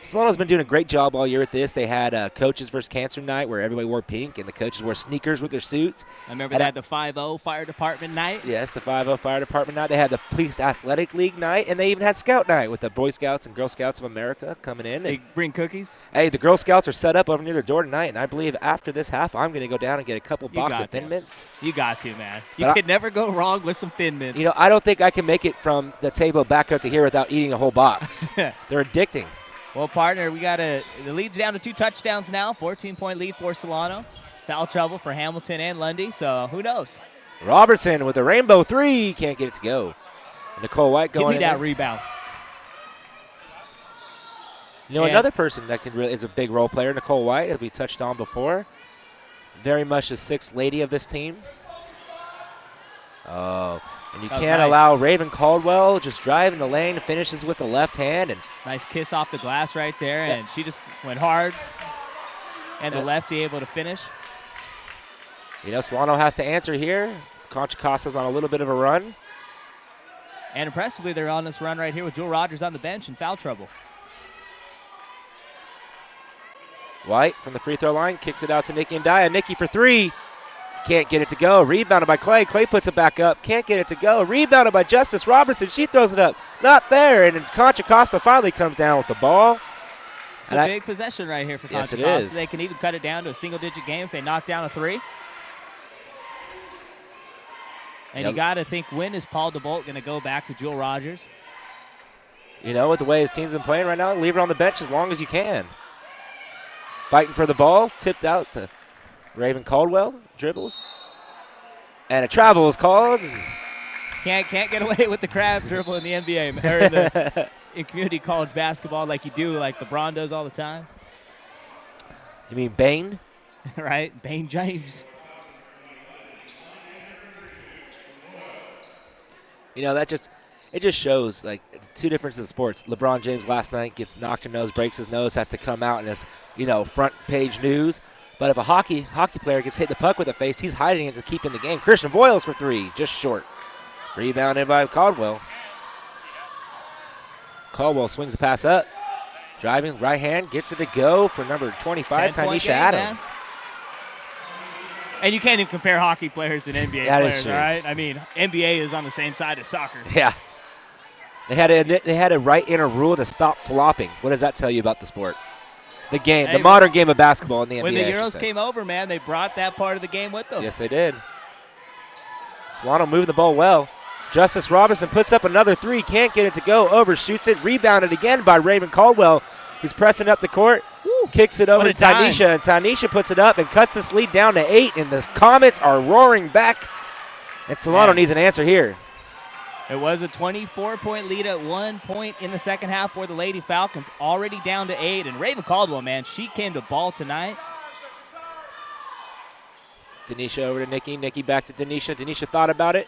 Solano's been doing a great job all year at this. They had Coaches versus Cancer night where everybody wore pink and the coaches wore sneakers with their suits. I remember they had the 5-0 fire department night. Yes, the 5-0 fire department night. They had the Police Athletic League night, and they even had Scout night with the Boy Scouts and Girl Scouts of America coming in. They bring cookies? Hey, the Girl Scouts are set up over near their door tonight, and I believe after this half, I'm going to go down and get a couple boxes of Thin Mints. You got to, man. You could never go wrong with some Thin Mints. You know, I don't think I can make it from the table back up to here without eating a whole box. They're addicting. Well, partner, we got the lead's down to 2 touchdowns now. 14-point lead for Solano. Foul trouble for Hamilton and Lundy, so who knows? Robertson with a rainbow 3. Can't get it to go. Nicole White going in. Give me that rebound. You know, another person that is a big role player, Nicole White, as we touched on before. Very much the 6th lady of this team. Oh, and you can't allow Raven Caldwell just driving the lane, finishes with the left hand. And nice kiss off the glass right there, and she just went hard. And the lefty able to finish. You know, Solano has to answer here. Contra Costa's on a little bit of a run. And impressively, they're on this run right here with Jewel Rogers on the bench in foul trouble. White from the free throw line kicks it out to Nikki Ndaya. Nikki for three. Can't get it to go. Rebounded by Clay. Clay puts it back up. Can't get it to go. Rebounded by Justice Robertson. She throws it up. Not there. And then Contra Costa finally comes down with the ball. It's a big possession right here for Contra Costa. Yes, it is. They can even cut it down to a single-digit game if they knock down a three. And you got to think, when is Paul DeBolt going to go back to Jewel Rogers? You know, with the way his team's been playing right now, leave her on the bench as long as you can. Fighting for the ball, tipped out to Raven Caldwell, dribbles. And a travel is called. Can't get away with the crab dribble in the NBA, or in community college basketball like you do, like LeBron does all the time. You mean Bane? Right, Bane James. You know, it just shows, like, two differences in sports. LeBron James last night gets knocked in the nose, breaks his nose, has to come out in this, front page news. But if a hockey player gets hit the puck with the face, he's hiding it to keep in the game. Christian Voiles for three, just short. Rebounded by Caldwell. Caldwell swings the pass up. Driving, right hand, gets it to go for number 25, Tanisha Adams. Man. And you can't even compare hockey players and NBA that players, is true. right? I mean, NBA is on the same side as soccer. Yeah. They had to write in a rule to stop flopping. What does that tell you about the sport? The game, the modern game of basketball in the NBA. When the Euros came over, man, they brought that part of the game with them. Yes, they did. Solano moving the ball well. Justice Robinson puts up another three. Can't get it to go. Overshoots it. Rebounded again by Raven Caldwell, who's pressing up the court. Woo. Kicks it over to Tanisha, and Tanisha puts it up and cuts this lead down to 8, and the Comets are roaring back. And Solano needs an answer here. It was a 24-point lead at one point in the second half for the Lady Falcons, already down to 8. And Raven Caldwell, man, she came to ball tonight. Denisha over to Nikki. Nikki back to Denisha. Denisha thought about it.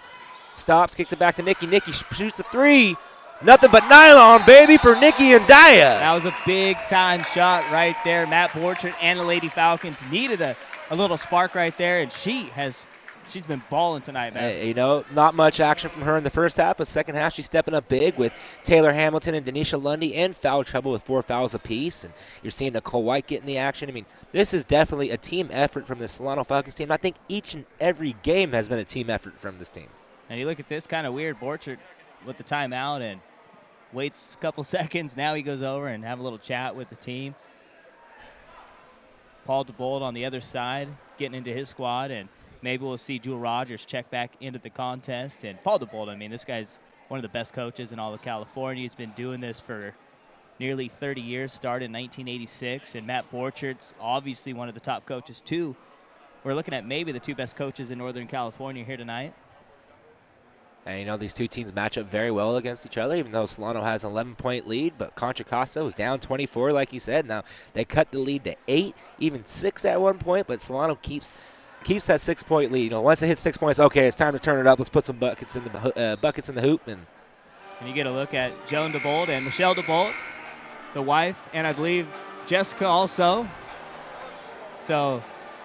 Stops, kicks it back to Nikki. Nikki shoots a three. Nothing but nylon, baby, for Nikki Ndaya. That was a big-time shot right there. Matt Borchert and the Lady Falcons needed a little spark right there, and she's been balling tonight, man. Hey, not much action from her in the first half, but second half she's stepping up big with Taylor Hamilton and Denisha Lundy in foul trouble with 4 fouls apiece, and you're seeing Nicole White get in the action. I mean, this is definitely a team effort from the Solano Falcons team. I think each and every game has been a team effort from this team. And you look at this, kind of weird. Borchert with the timeout and waits a couple seconds. Now he goes over and have a little chat with the team. Paul DeBolt on the other side getting into his squad, and maybe we'll see Jewel Rogers check back into the contest. And Paul DeBolt, I mean, this guy's one of the best coaches in all of California. He's been doing this for nearly 30 years, started in 1986. And Matt Borchert's obviously one of the top coaches, too. We're looking at maybe the 2 best coaches in Northern California here tonight. And, these two teams match up very well against each other, even though Solano has an 11-point lead. But Contra Costa was down 24, like you said. Now they cut the lead to 8, even 6 at one point. But Solano keeps that 6-point lead. Once it hits 6 points, okay, it's time to turn it up. Let's put some buckets in the hoop. And you get a look at Joan DeBolt and Michelle DeBolt, the wife, and I believe Jessica also. So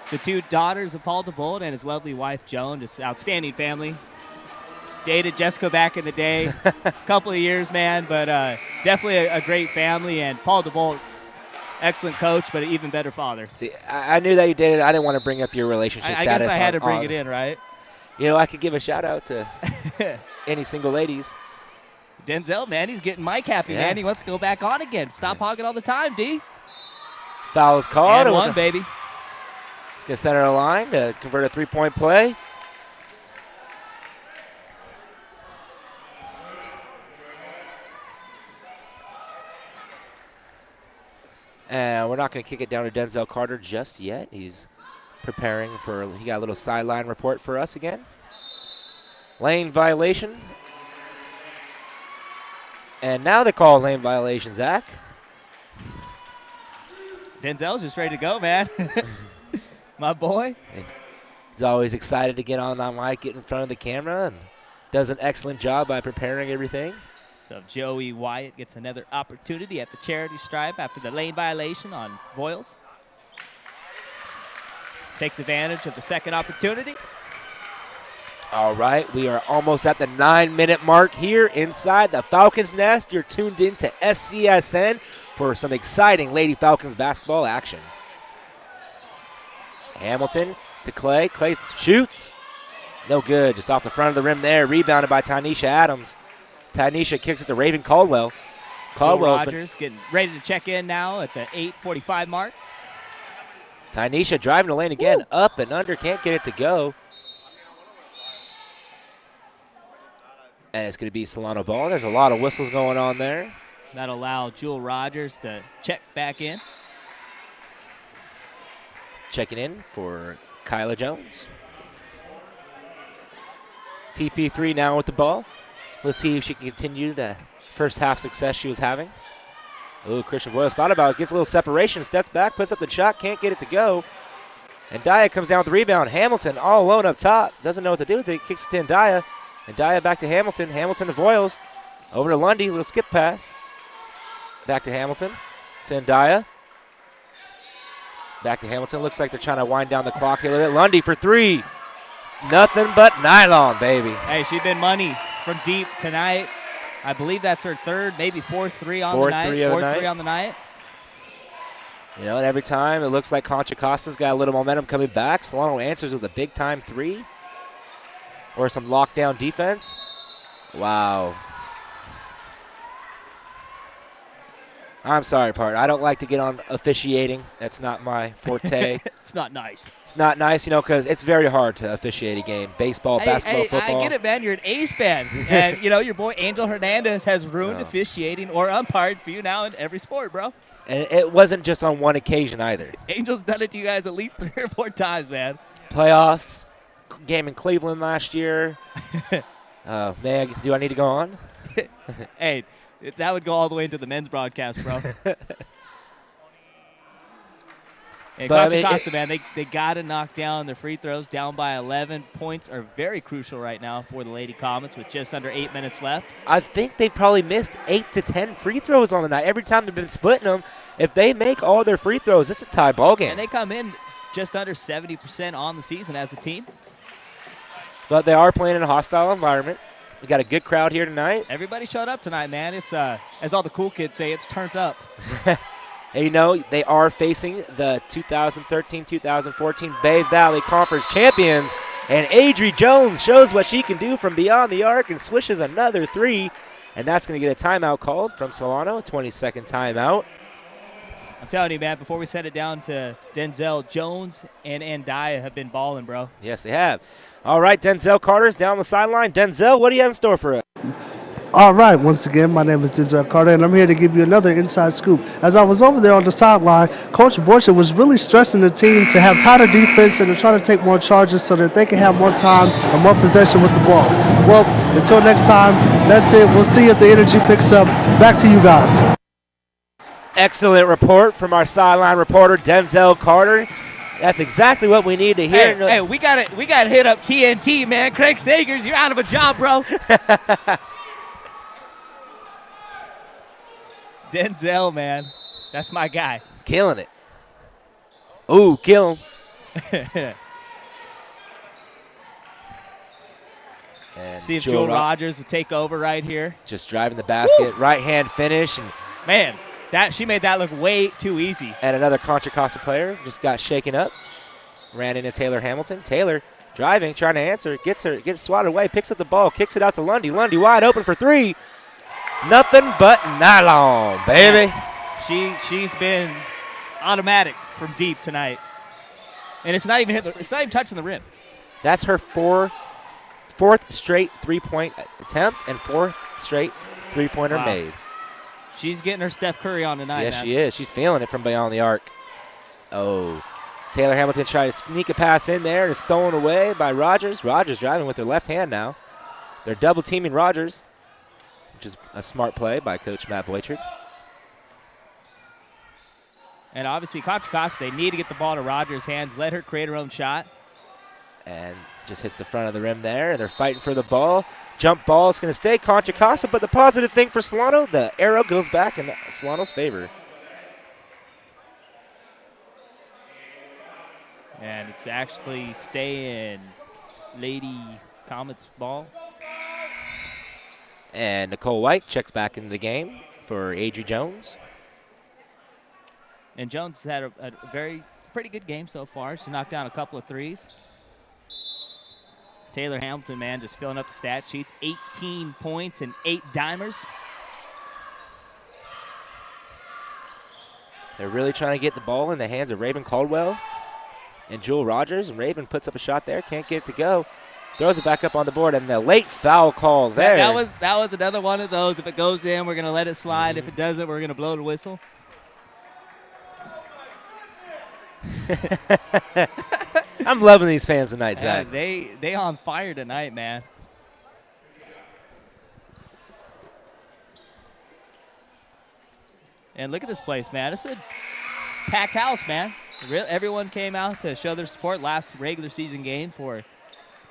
the 2 daughters of Paul DeBolt and his lovely wife, Joan, just outstanding family. Dated Jessica back in the day, a couple of years, man, but definitely a great family. And Paul DeBolt, excellent coach, but an even better father. See, I knew that you dated. I didn't want to bring up your relationship status. I guess I had to bring it in, right? I could give a shout-out to any single ladies. Denzel, man, he's getting Mike happy, man. He wants to go back on again. Stop hogging all the time, D. Foul is called. And one, baby. It's going to center the line to convert a 3-point play. And we're not going to kick it down to Denzel Carter just yet. He's preparing he got a little sideline report for us again. Lane violation. And now they call lane violation, Zach. Denzel's just ready to go, man. My boy. He's always excited to get on that mic, get in front of the camera, and does an excellent job by preparing everything. So Joey Wyatt gets another opportunity at the charity stripe after the lane violation on Voiles. Takes advantage of the second opportunity. All right, we are almost at the 9-minute mark here inside the Falcons Nest. You're tuned in to SCSN for some exciting Lady Falcons basketball action. Hamilton to Clay. Clay shoots. No good. Just off the front of the rim there. Rebounded by Tynesha Adams. Tynesha kicks it to Raven Caldwell. Caldwell's Rogers getting ready to check in now at the 8:45 mark. Tynesha driving the lane again. Up and under. Can't get it to go. And it's going to be Solano ball. There's a lot of whistles going on there. That'll allow Jewel Rogers to check back in. Checking in for Kyla Jones. TP3 now with the ball. Let's see if she can continue the first half success she was having. Ooh, Christian Voiles thought about it. Gets a little separation, steps back, puts up the shot, can't get it to go. And Daya comes down with the rebound. Hamilton all alone up top. Doesn't know what to do with it. Kicks it to Daya. And Daya back to Hamilton. Hamilton to Voiles. Over to Lundy. Little skip pass. Back to Hamilton. To Daya. Back to Hamilton. Looks like they're trying to wind down the clock here a little bit. Lundy for three. Nothing but nylon, baby. Hey, she's been money from deep tonight. I believe that's her third, maybe fourth three on the night. Fourth three on the night. You know, and every time it looks like Contra Costa's got a little momentum coming back. Solano answers with a big-time three. Or some lockdown defense. Wow. I'm sorry, partner. I don't like to get on officiating. That's not my forte. It's not nice. It's not nice, you know, because it's very hard to officiate a game. Baseball, basketball, football. I get it, man. You're an A's fan. And, you know, your boy Angel Hernandez has ruined officiating or umpired for you now in every sport, bro. And it wasn't just on one occasion either. Angel's done it to you guys at least 3 or 4 times, man. Playoffs, game in Cleveland last year. Man, do I need to go on? Hey, that would go all the way into the men's broadcast, bro. Hey, Contra Costa, man, they got to knock down their free throws. Down by 11. Points are very crucial right now for the Lady Comets with just under 8 minutes left. I think they've probably missed 8 to 10 free throws on the night. Every time they've been splitting them, if they make all their free throws, it's a tie ball game. And they come in just under 70% on the season as a team. But they are playing in a hostile environment. We got a good crowd here tonight. Everybody showed up tonight, man. It's as all the cool kids say, it's turned up. And you know, they are facing the 2013-2014 Bay Valley Conference champions. And Adri Jones shows what she can do from beyond the arc and swishes another three. And that's going to get a timeout called from Solano, a 20-second timeout. I'm telling you, man, before we send it down to Denzel, Jones and Andaya have been balling, bro. Yes, they have. All right, Denzel Carter's down the sideline. Denzel, what do you have in store for us? All right, once again, my name is Denzel Carter, and I'm here to give you another inside scoop. As I was over there on the sideline, Coach Borchert was really stressing the team to have tighter defense and to try to take more charges so that they can have more time and more possession with the ball. Well, until next time, that's it. We'll see if the energy picks up. Back to you guys. Excellent report from our sideline reporter, Denzel Carter. That's exactly what we need to hear. Hey, we got to hit up TNT, man. Craig Sagers, you're out of a job, bro. Denzel, man. That's my guy. Killing it. Ooh, kill him. And see if Jewel Rogers will take over right here. Just driving the basket. Right-hand finish. And man, she made that look way too easy. And another Contra Costa player just got shaken up. Ran into Taylor Hamilton. Taylor driving, trying to answer. Gets swatted away. Picks up the ball. Kicks it out to Lundy. Lundy wide open for three. Nothing but nylon, baby. She's been automatic from deep tonight. And it's not even touching the rim. That's her fourth straight three-point attempt and fourth straight three-pointer made. She's getting her Steph Curry on tonight. Yes, she is. She's feeling it from beyond the arc. Oh. Taylor Hamilton tried to sneak a pass in there and is stolen away by Rogers. Rogers driving with her left hand now. They're double-teaming Rogers, which is a smart play by Coach Matt Boychard. And obviously, Contra Costa, they need to get the ball to Rogers' hands, let her create her own shot. And just hits the front of the rim there, and they're fighting for the ball. Jump ball is going to stay Contra Costa, but the positive thing for Solano, the arrow goes back in Solano's favor. And it's actually staying Lady Comet's ball. And Nicole White checks back into the game for Adri Jones. And Jones has had a pretty good game so far. She knocked down a couple of threes. Taylor Hamilton, man, just filling up the stat sheets. 18 points and 8 dimers. They're really trying to get the ball in the hands of Raven Caldwell and Jewel Rogers. And Raven puts up a shot there, can't get it to go. Throws it back up on the board, and the late foul call there. That was another one of those. If it goes in, we're going to let it slide. If it doesn't, we're going to blow the whistle. I'm loving these fans tonight, Zach. They on fire tonight, man. And look at this place, man. It's a packed house, man. Everyone came out to show their support. Last regular season game for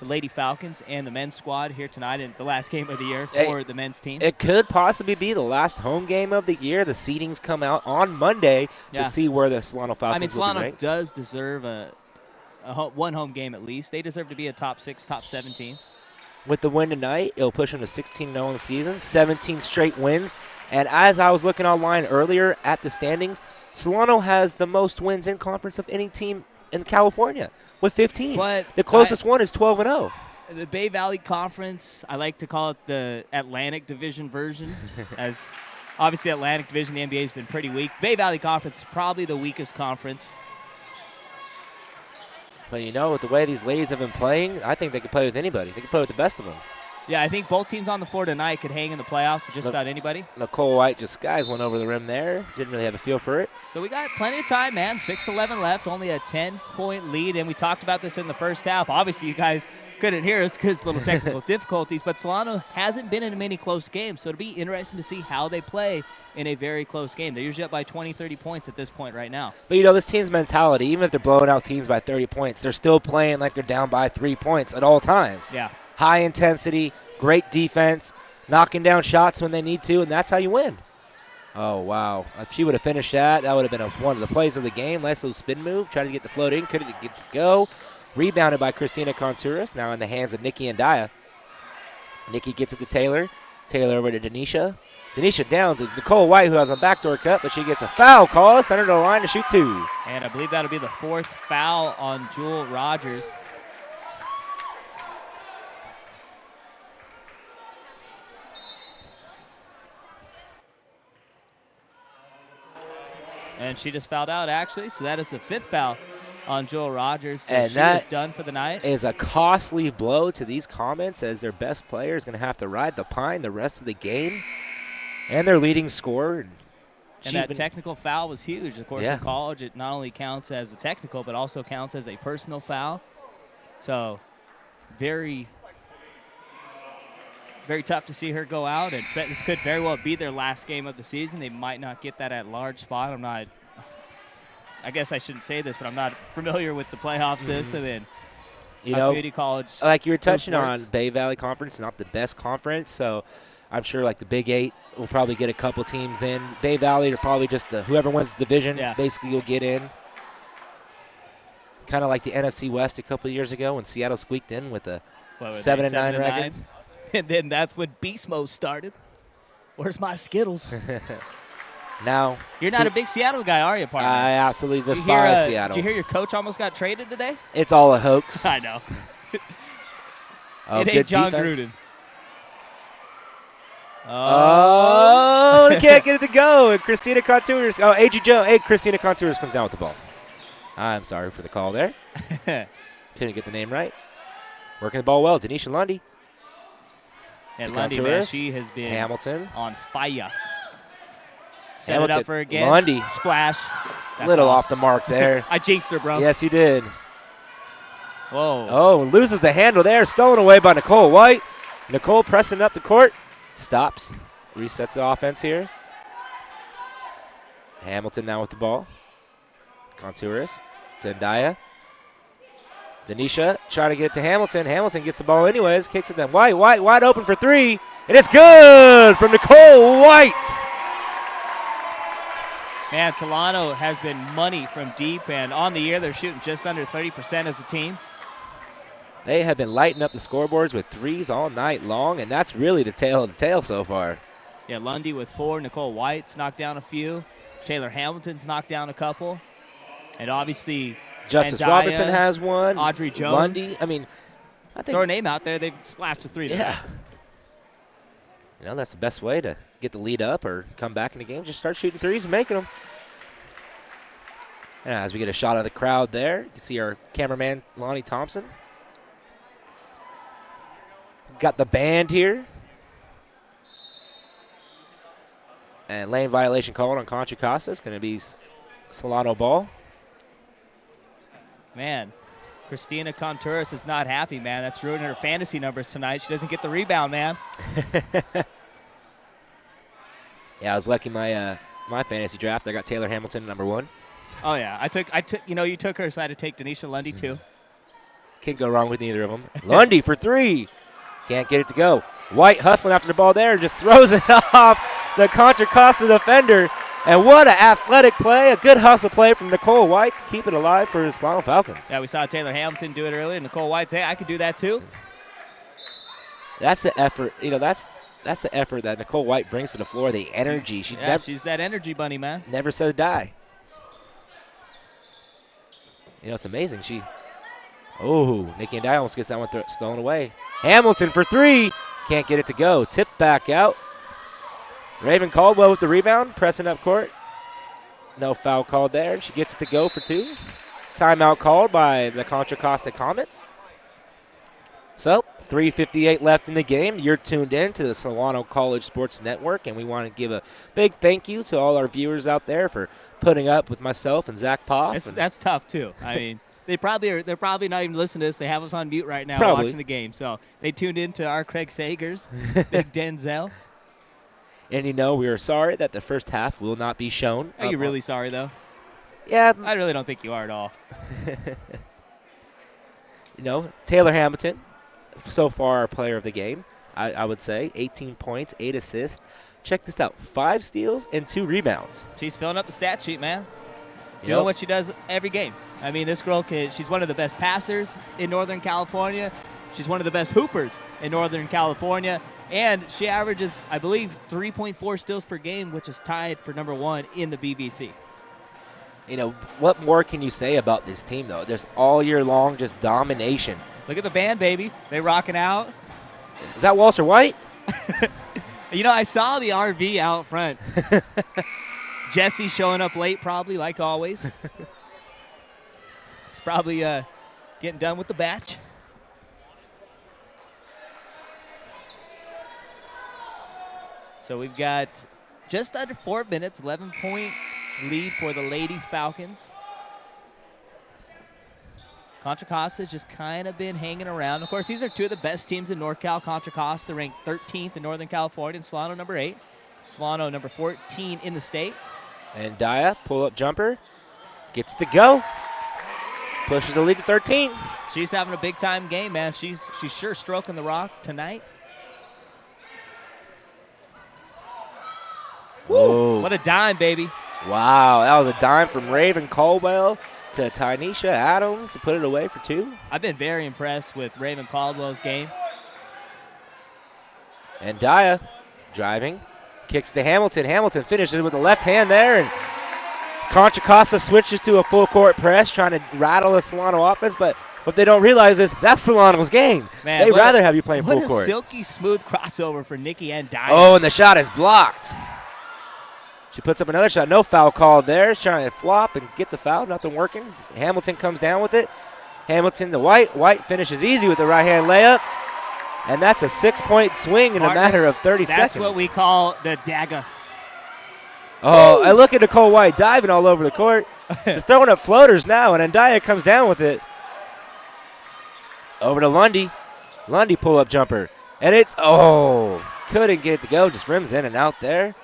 the Lady Falcons and the men's squad here tonight in the last game of the year for the men's team. It could possibly be the last home game of the year. The seedings come out on Monday to see where the Solano Falcons will be Solano ranked. does deserve one home game at least. They deserve to be a top 6, top 7 team. With the win tonight, it'll push them to 16-0 in the season, 17 straight wins. And as I was looking online earlier at the standings, Solano has the most wins in conference of any team in California with 15. But the closest one is 12-0. The Bay Valley Conference, I like to call it the Atlantic Division version, as obviously Atlantic Division, the NBA has been pretty weak. Bay Valley Conference is probably the weakest conference. But you know, with the way these ladies have been playing, I think they could play with anybody. They could play with the best of them. Yeah, I think both teams on the floor tonight could hang in the playoffs with just about anybody. Nicole White just skies went over the rim there. Didn't really have a feel for it. So we got plenty of time, man. 6:11 left, only a 10-point lead. And we talked about this in the first half. Obviously, you guys couldn't hear us because little technical difficulties. But Solano hasn't been in many close games. So it'll be interesting to see how they play in a very close game. They're usually up by 20, 30 points at this point right now. But, you know, this team's mentality, even if they're blowing out teams by 30 points, they're still playing like they're down by 3 points at all times. Yeah. High intensity, great defense, knocking down shots when they need to, and that's how you win. Oh, wow. If she would have finished that, that would have been one of the plays of the game. Nice little spin move, trying to get the float in, couldn't get to go. Rebounded by Christina Contreras, now in the hands of Nikki and Daya. Nikki gets it to Taylor. Taylor over to Denisha. Denisha down to Nicole White, who has a backdoor cut, but she gets a foul call, sent her to the line to shoot 2. And I believe that'll be the 4th foul on Jewel Rogers. And she just fouled out, actually, so that is the 5th foul on Jewel Rogers. So and she that is done for the night. Is a costly blow to these Comets, as their best player is going to have to ride the pine the rest of the game. And their leading scorer. And that technical foul was huge. Of course, Yeah. in college, it not only counts as a technical, but also counts as a personal foul. So very, very tough to see her go out. And this could very well be their last game of the season. They might not get that at-large spot. I guess I shouldn't say this, but I'm not familiar with the playoff system and community college. Like you were touching on, Bay Valley Conference, not the best conference, so I'm sure like the Big 8 will probably get a couple teams in. Bay Valley are probably just whoever wins the division basically will get in. Kind of like the NFC West a couple of years ago when Seattle squeaked in with a 7-9 record. And then that's when Beast Mode started. Where's my Skittles? Now you're not a big Seattle guy, are you, partner? I absolutely despise Seattle. Did you hear your coach almost got traded today? It's all a hoax. I know. Oh, it good ain't John defense. Gruden. Oh, they can't get it to go. And Christina Contreras. Oh, AG Joe. Hey, Christina Contreras comes down with the ball. I'm sorry for the call there. Couldn't get the name right. Working the ball well. Denisha Lundy. And Lundy, man, she has been Hamilton on fire. Set Hamilton. it up for again. Lundy. Splash. A little off the mark there. I jinxed her, bro. Yes, you did. Whoa. Oh, loses the handle there. Stolen away by Nicole White. Nicole pressing up the court. Stops. Resets the offense here. Hamilton now with the ball. Contreras. Dendaya. Denisha trying to get it to Hamilton. Hamilton gets the ball anyways. Kicks it then. White wide open for 3. And it's good from Nicole White. Man, Solano has been money from deep, and on the year they're shooting just under 30% as a team. They have been lighting up the scoreboards with threes all night long, and that's really the tail of the tail so far. Yeah, Lundy with 4. Nicole White's knocked down a few. Taylor Hamilton's knocked down a couple. And obviously Justice Andaya, Robinson has one. Audrey Jones. Lundy. I mean, I think. Throw her name out there. They've splashed a 3 today. Yeah. You know, that's the best way to get the lead up or come back in the game. Just start shooting threes and making them. And as we get a shot of the crowd there, you can see our cameraman, Lonnie Thompson. Got the band here. And lane violation called on Contra Costa. It's going to be Solano ball. Man, Christina Contreras is not happy, man. That's ruining her fantasy numbers tonight. She doesn't get the rebound, man. Yeah, I was lucky my my fantasy draft. I got Taylor Hamilton number 1. Oh yeah, I took. You took her, so I had to take Denisha Lundy too. Can't go wrong with either of them. Lundy for 3. Can't get it to go. White hustling after the ball there, just throws it off the Contra Costa defender. And what an athletic play, a good hustle play from Nicole White to keep it alive for the Solano Falcons. Yeah, we saw Taylor Hamilton do it earlier. Nicole White say, I could do that too. That's the effort. You know, that's the effort that Nicole White brings to the floor, the energy. She's that energy bunny, man. Never said die. You know, it's amazing. Nikki Andaya almost gets that one stolen away. Hamilton for 3. Can't get it to go. Tip back out. Raven Caldwell with the rebound, pressing up court. No foul called there. She gets it to go for 2. Timeout called by the Contra Costa Comets. So, 3:58 left in the game. You're tuned in to the Solano College Sports Network, and we want to give a big thank you to all our viewers out there for putting up with myself and Zach Poff. That's tough, too. I mean, they're probably not even listening to this. They have us on mute right now watching the game. So they tuned in to our Craig Sagers, Big Denzel. And, you know, we are sorry that the first half will not be shown. Are you really sorry, though? Yeah. I really don't think you are at all. You know, Taylor Hamilton, so far our player of the game, I would say. 18 points, 8 assists. Check this out. 5 steals and 2 rebounds. She's filling up the stat sheet, man. Doing what she does every game. I mean, this girl, she's one of the best passers in Northern California. She's one of the best hoopers in Northern California. And she averages, I believe, 3.4 steals per game, which is tied for number 1 in the BBC. You know, what more can you say about this team, though? There's all year long just domination. Look at the band, baby. They rocking out. Is that Walter White? You know, I saw the RV out front. Jesse showing up late probably, like always. He's probably getting done with the batch. So we've got just under 4 minutes, 11-point lead for the Lady Falcons. Contra Costa has just kind of been hanging around. Of course, these are 2 of the best teams in NorCal. Contra Costa ranked 13th in Northern California, and Solano number 8. Solano number 14 in the state. And Daya, pull-up jumper, gets to go. Pushes the lead to 13. She's having a big-time game, man. She's sure stroking the rock tonight. Woo! What a dime, baby. Wow, that was a dime from Raven Caldwell to Tynesha Adams to put it away for 2. I've been very impressed with Raven Caldwell's game. And Daya driving, kicks to Hamilton. Hamilton finishes with the left hand there, and Contra Costa switches to a full-court press, trying to rattle the Solano offense, but what they don't realize is that's Solano's game. Man, they'd rather have you playing full court. court. What a silky smooth crossover for Nikki and Daya. Oh, and the shot is blocked. She puts up another shot. No foul called there. She's trying to flop and get the foul. Nothing working. Hamilton comes down with it. Hamilton to White. White finishes easy with the right-hand layup. And that's a 6-point swing in a matter of 30 seconds. That's what we call the dagger. Oh, I look at Nicole White diving all over the court. Just throwing up floaters now, and Andaya comes down with it. Over to Lundy. Lundy pull-up jumper. And it's, couldn't get it to go. Just rims in and out there.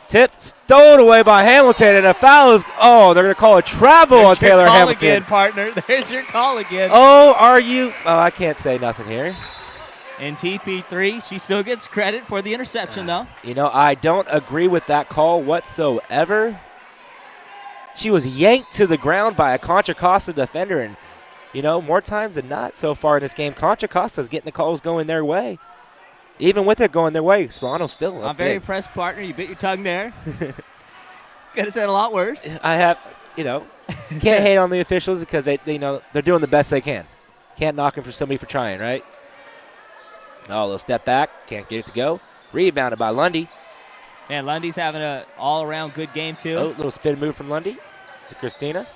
Tipped, stolen away by Hamilton, and a foul is, they're going to call a travel on Taylor Hamilton. There's your call again, partner. There's your call again. I can't say nothing here. And TP3, she still gets credit for the interception, though. You know, I don't agree with that call whatsoever. She was yanked to the ground by a Contra Costa defender, and more times than not so far in this game, Contra Costa's getting the calls going their way. Even with it going their way, Solano's still up I'm very big. impressed, partner. You bit your tongue there. Could have said a lot worse. I have, can't hate on the officials because they're doing the best they can. Can't knock them for somebody for trying, right? Oh, a little step back, can't get it to go. Rebounded by Lundy. Man, Lundy's having an all-around good game, too. Oh, little spin move from Lundy to Christina.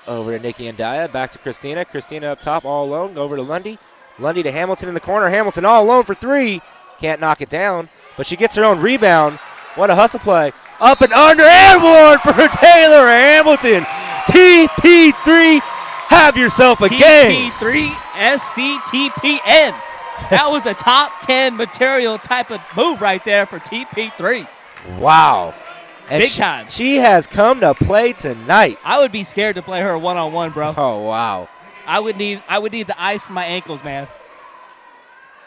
Over to Nikki and Daya, back to Christina. Christina up top, all alone, over to Lundy. Lundy to Hamilton in the corner. Hamilton all alone for 3. Can't knock it down, but she gets her own rebound. What a hustle play. Up and under, and one for Taylor Hamilton. TP3, have yourself a game. TP3 SCTPN. That was a top 10 material type of move right there for TP3. Wow. And Big time. She has come to play tonight. I would be scared to play her one-on-one, bro. Oh, wow. I would need the ice for my ankles, man.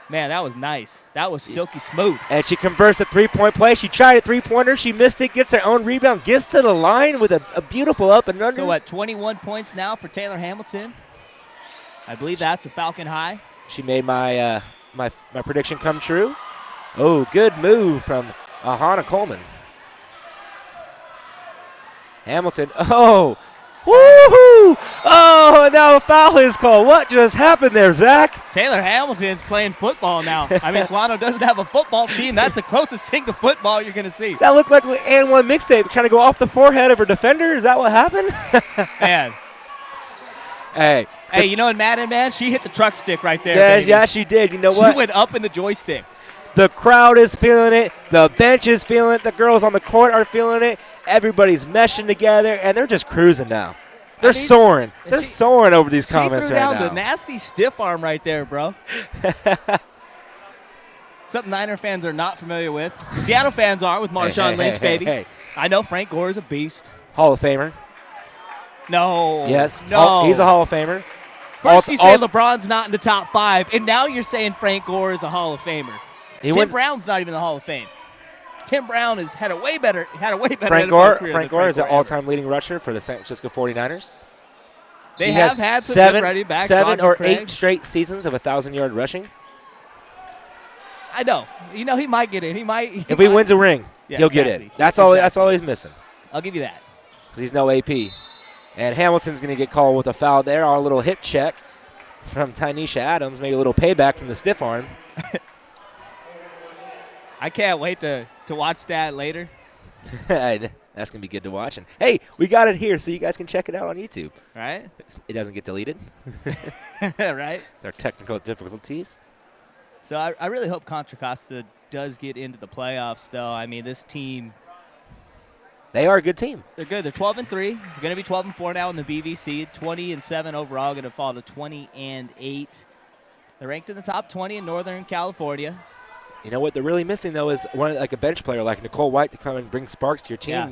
Man, that was nice. That was silky smooth. And she converts a three-point play. She tried a three-pointer. She missed it, gets her own rebound, gets to the line with a beautiful up and under. So, what, 21 points now for Taylor Hamilton? I believe that's a Falcon high. She made my my prediction come true. Oh, good move from Hannah Coleman. Hamilton, oh, woohoo! Oh, and now a foul is called. What just happened there, Zach? Taylor Hamilton's playing football now. I mean, Solano doesn't have a football team. That's the closest thing to football you're going to see. That looked like an one mixtape trying to go off the forehead of her defender. Is that what happened? Man. Hey, you know in Madden, man, she hit the truck stick right there. Yeah, baby. yeah, she did. You know what? She went up in the joystick. The crowd is feeling it. The bench is feeling it. The girls on the court are feeling it. Everybody's meshing together, and they're just cruising now. They're soaring. They're soaring over these comments right now. She threw down the nasty stiff arm right there, bro. Something Niner fans are not familiar with. Seattle fans are with Marshawn Lynch, baby. Hey. I know Frank Gore is a beast. Hall of Famer. No. Yes. No. He's a Hall of Famer. First you say LeBron's not in the top 5, and now you're saying Frank Gore is a Hall of Famer. Tim Brown's not even in the Hall of Fame. Tim Brown had a way better Frank Gore. Frank Gore is the all-time leading rusher for the San Francisco 49ers. They have had some good running backs. 7 or 8 straight seasons of 1,000-yard rushing. I know. You know he might get in. He might. If he wins a ring, he'll get in. That's all. That's all he's missing. I'll give you that. He's no AP. And Hamilton's going to get called with a foul there. Our little hip check from Tynesha Adams. Maybe a little payback from the stiff arm. I can't wait to watch that later. That's going to be good to watch. And, hey, we got it here so you guys can check it out on YouTube. Right? It doesn't get deleted. Right? There are technical difficulties. So I really hope Contra Costa does get into the playoffs, though. I mean, this team. They are a good team. They're good. They're 12-3. They're going to be 12-4 now in the BVC. 20-7 overall. Going to fall to 20-8. They're ranked in the top 20 in Northern California. You know what they're really missing, though, is like a bench player like Nicole White to come and bring sparks to your team. Yeah.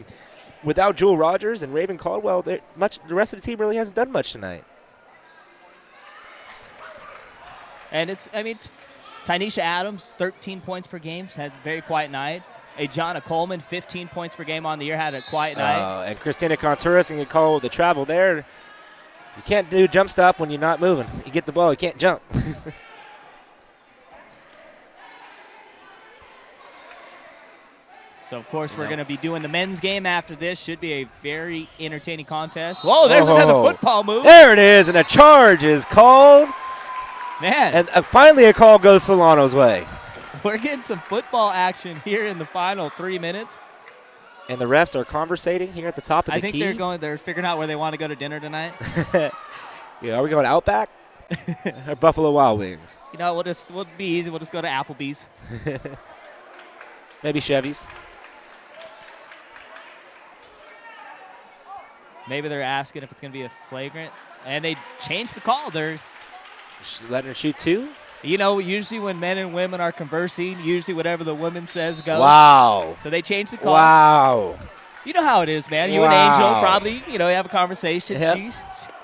Without Jewel Rogers and Raven Caldwell, the rest of the team really hasn't done much tonight. And Tynesha Adams, 13 points per game, had a very quiet night. Jonna Coleman, 15 points per game on the year, had a quiet night. And Christina Contreras can get called with the travel there. You can't do jump stop when you're not moving. You get the ball, you can't jump. So, of course, we're going to be doing the men's game after this. Should be a very entertaining contest. Whoa, there's another football move. There it is, and a charge is called. Man. And finally a call goes Solano's way. We're getting some football action here in the final 3 minutes. And the refs are conversating here at the top of the key. I think they're figuring out where they want to go to dinner tonight. Yeah, are we going Outback or Buffalo Wild Wings? You know, we'll be easy. We'll just go to Applebee's. Maybe Chevy's. Maybe they're asking if it's going to be a flagrant. And they changed the call. They're letting her shoot 2? You know, usually when men and women are conversing, usually whatever the woman says goes. Wow. So they changed the call. Wow. You know how it is, man. You and Angel probably, you have a conversation. Yep.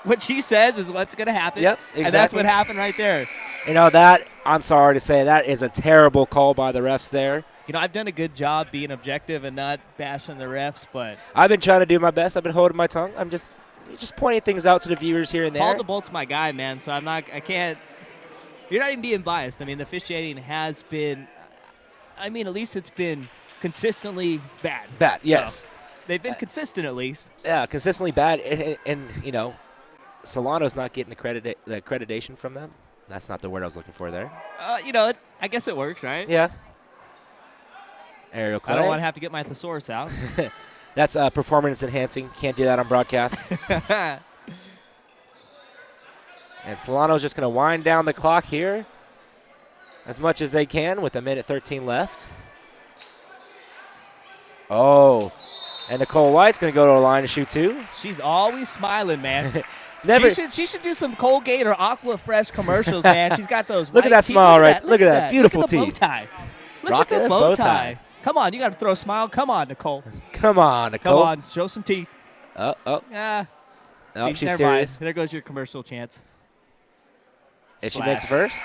What she says is what's going to happen. Yep, exactly. And that's what happened right there. You know, I'm sorry to say, that is a terrible call by the refs there. You know, I've done a good job being objective and not bashing the refs, but I've been trying to do my best. I've been holding my tongue. I'm just, just pointing things out to the viewers here and there. Paul DeBolt's my guy, man, so I can't. You're not even being biased. I mean, the officiating has been, at least it's been consistently bad. Bad, yes. So they've been consistent at least. Yeah, consistently bad, and Solano's not getting the accreditation from them. That's not the word I was looking for there. I guess it works, right? Yeah. Aerial Clay. I don't want to have to get my thesaurus out. That's performance enhancing. Can't do that on broadcast. And Solano's just going to wind down the clock here as much as they can with 1:13 left. Oh, and Nicole White's going to go to the line to shoot 2. She's always smiling, man. Never. She should do some Colgate or Aqua Fresh commercials, man. She's got those. Look at that smile, right? Look at that beautiful teeth. Look at the bow tie. Look at the bow tie. Come on, you got to throw a smile. Come on, Nicole. Come on, Nicole. Come on, show some teeth. Oh. Yeah. Oh, she's serious. There goes your commercial chance. If she makes it first.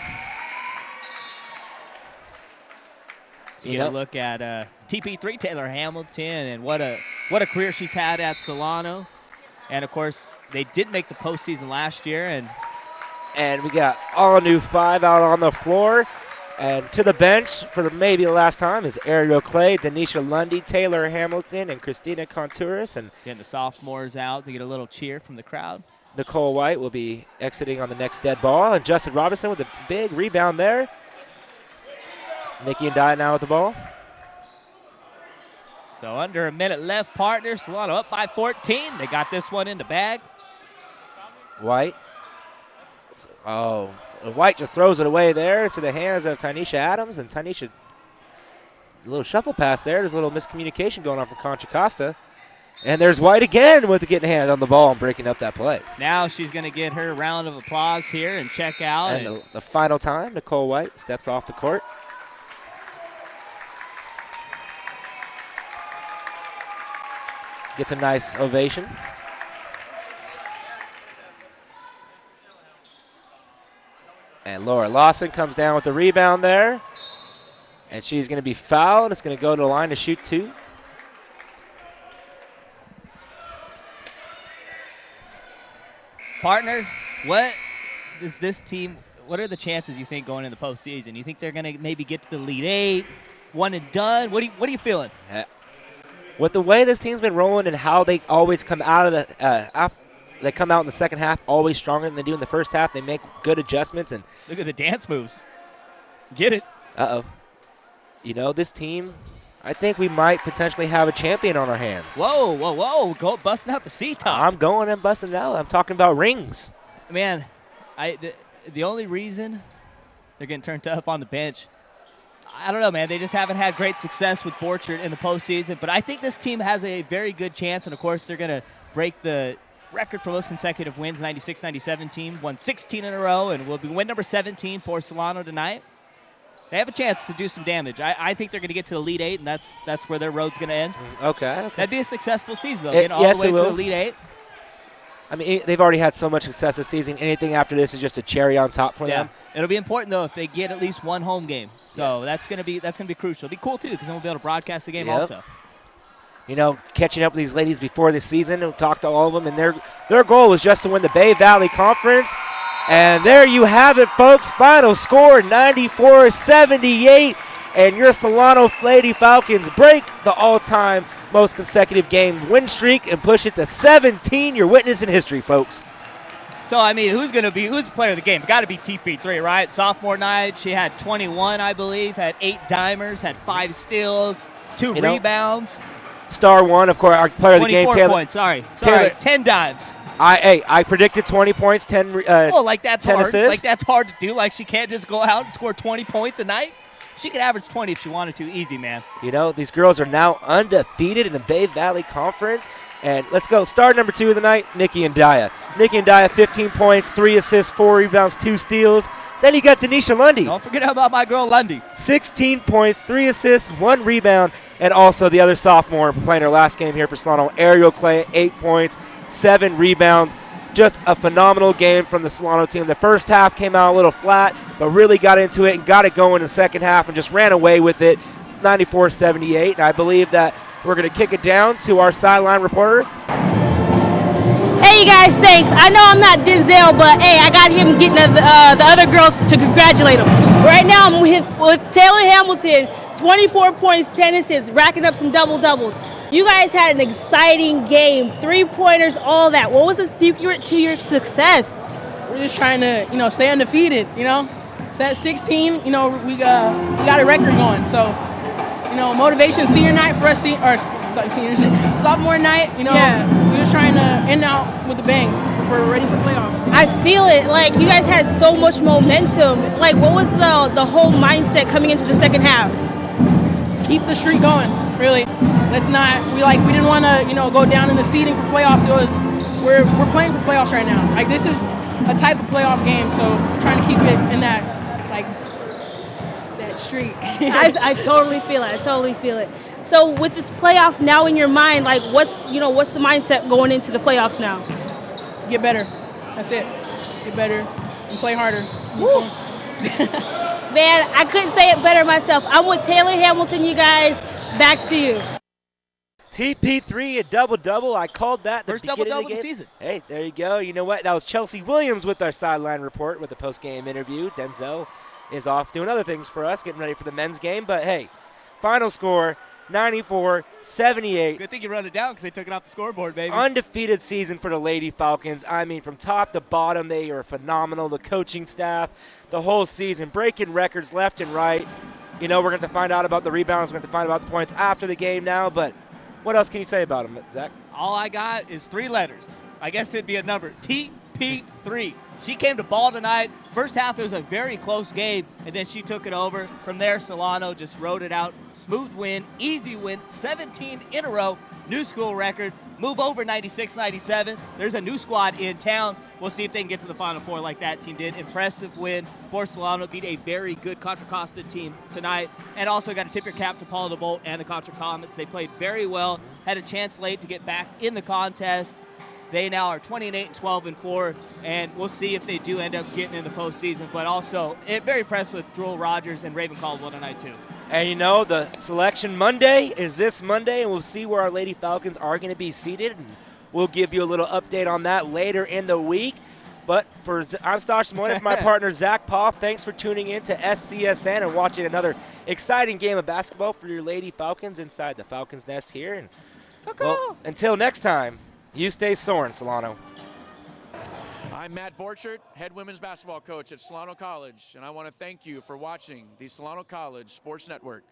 So you look at TP3 Taylor Hamilton and what a career she's had at Solano, and of course they did make the postseason last year, and we got all new 5 out on the floor, and to the bench for maybe the last time is Ariel Clay, Denisha Lundy, Taylor Hamilton, and Christina Contouras, and getting the sophomores out to get a little cheer from the crowd. Nicole White will be exiting on the next dead ball, and Justin Robinson with a big rebound there. Nikki and Dia now with the ball. So under a minute left, partner. Solano up by 14. They got this one in the bag. White. Oh, White just throws it away there to the hands of Tynesha Adams, and Tynesha, a little shuffle pass there. There's a little miscommunication going on from Contra Costa. And there's White again with getting a hand on the ball and breaking up that play. Now she's going to get her round of applause here and check out. And the final time, Nicole White steps off the court. Gets a nice ovation. And Laura Lawson comes down with the rebound there. And she's going to be fouled. It's going to go to the line to shoot 2. Partner, what does this team, what are the chances you think going into the postseason? You think they're going to maybe get to the Elite 8, one and done? What are you feeling? With the way this team's been rolling and how they always come out of the they come out in the second half always stronger than they do in the first half. They make good adjustments. And look at the dance moves. Get it. Uh-oh. This team, I think we might potentially have a champion on our hands. Whoa. Go busting out the C-top. I'm going and busting it out. I'm talking about rings. Man, the only reason they're getting turned up on the bench, I don't know, man. They just haven't had great success with Borchert in the postseason. But I think this team has a very good chance. And, of course, they're going to break the record for most consecutive wins. 96-97 team won 16 in a row and will be win number 17 for Solano tonight. They have a chance to do some damage. I think they're going to get to the Elite 8, and that's where their road's going to end. Okay. That'd be a successful season, though, getting all the way to the Elite 8. I mean, they've already had so much success this season. Anything after this is just a cherry on top for them. It'll be important, though, if they get at least one home game. So that's going to be crucial. It'll be cool, too, because then we'll be able to broadcast the game also. Catching up with these ladies before the season, and talk to all of them, and their goal is just to win the Bay Valley Conference. And there you have it, folks. Final score, 94-78. And your Solano Lady Falcons break the all-time most consecutive game win streak and push it to 17. You're witnessing history, folks. So, I mean, who's the player of the game? Got to be TP3, right? Sophomore night, she had 21, I believe, had 8 dimers, had 5 steals, 2 rebounds. Star one, of course, our player of the game, 24 points, sorry, 10 dimes. I predicted 20 points, 10 that's 10 hard. assists. Like, that's hard to do. Like, she can't just go out and score 20 points a night. She could average 20 if she wanted to. Easy, man. These girls are now undefeated in the Bay Valley Conference. And let's go. Star number 2 of the night, Nikki and Dia. Nikki and Dia, 15 points, 3 assists, 4 rebounds, 2 steals. Then you got Denisha Lundy. Don't forget about my girl Lundy. 16 points, 3 assists, 1 rebound. And also the other sophomore playing her last game here for Solano, Ariel Clay, 8 points, 7 rebounds. Just a phenomenal game from the Solano team. The first half came out a little flat, but really got into it and got it going in the second half and just ran away with it, 94-78. And I believe that we're going to kick it down to our sideline reporter. Hey, you guys, thanks. I know I'm not Denzel, but hey, I got him getting the other girls to congratulate him. Right now, I'm with Taylor Hamilton, 24 points, 10 assists, racking up some double-doubles. You guys had an exciting game, 3-pointers, all that. What was the secret to your success? We're just trying to, stay undefeated, So at 16, we got a record going. So, motivation senior night for us, seniors, sophomore night, we're just trying to end out with a bang for ready for playoffs. I feel it. Like, you guys had so much momentum. Like, what was the whole mindset coming into the second half? Keep the streak going, really. Let's not, we didn't want to, go down in the seeding for playoffs. We're playing for playoffs right now. Like, this is a type of playoff game, so we're trying to keep it in that streak. I totally feel it. So with this playoff now in your mind, like what's the mindset going into the playoffs now? Get better. That's it. Get better and play harder. Woo. Man, I couldn't say it better myself. I'm with Taylor Hamilton, you guys. Back to you. TP3, a double-double. I called that the first beginning double-double of the of the game. season. Hey, there you go. You know what? That was Chelsea Williams with our sideline report with the post-game interview. Denzel is off doing other things for us, getting ready for the men's game. But, hey, final score, 94-78. Good thing you wrote it down because they took it off the scoreboard, baby. Undefeated season for the Lady Falcons. I mean, from top to bottom, they are phenomenal. The coaching staff, the whole season, breaking records left and right. We're going to find out about the rebounds. We're going to find out about the points after the game now. But what else can you say about them, Zach? All I got is 3 letters. I guess it'd be a number. TP3. She came to ball tonight. First half, it was a very close game, and then she took it over. From there, Solano just rode it out. Smooth win, easy win, 17 in a row, new school record. Move over 96-97. There's a new squad in town. We'll see if they can get to the Final Four like that team did. Impressive win for Solano. Beat a very good Contra Costa team tonight. And also got to tip your cap to Paul DeBolt and the Contra Comets. They played very well. Had a chance late to get back in the contest. They now are 20-8 and 12-4, and we'll see if they do end up getting in the postseason. But also, very impressed with Jewel Rogers and Raven Caldwell tonight, too. And the selection Monday is this Monday, and we'll see where our Lady Falcons are going to be seated. And we'll give you a little update on that later in the week. But I'm Stosh Samoyed, for my partner Zach Poff. Thanks for tuning in to SCSN and watching another exciting game of basketball for your Lady Falcons inside the Falcons Nest here. And well, until next time, you stay soaring, Solano. I'm Matt Borchert, head women's basketball coach at Solano College, and I want to thank you for watching the Solano College Sports Network.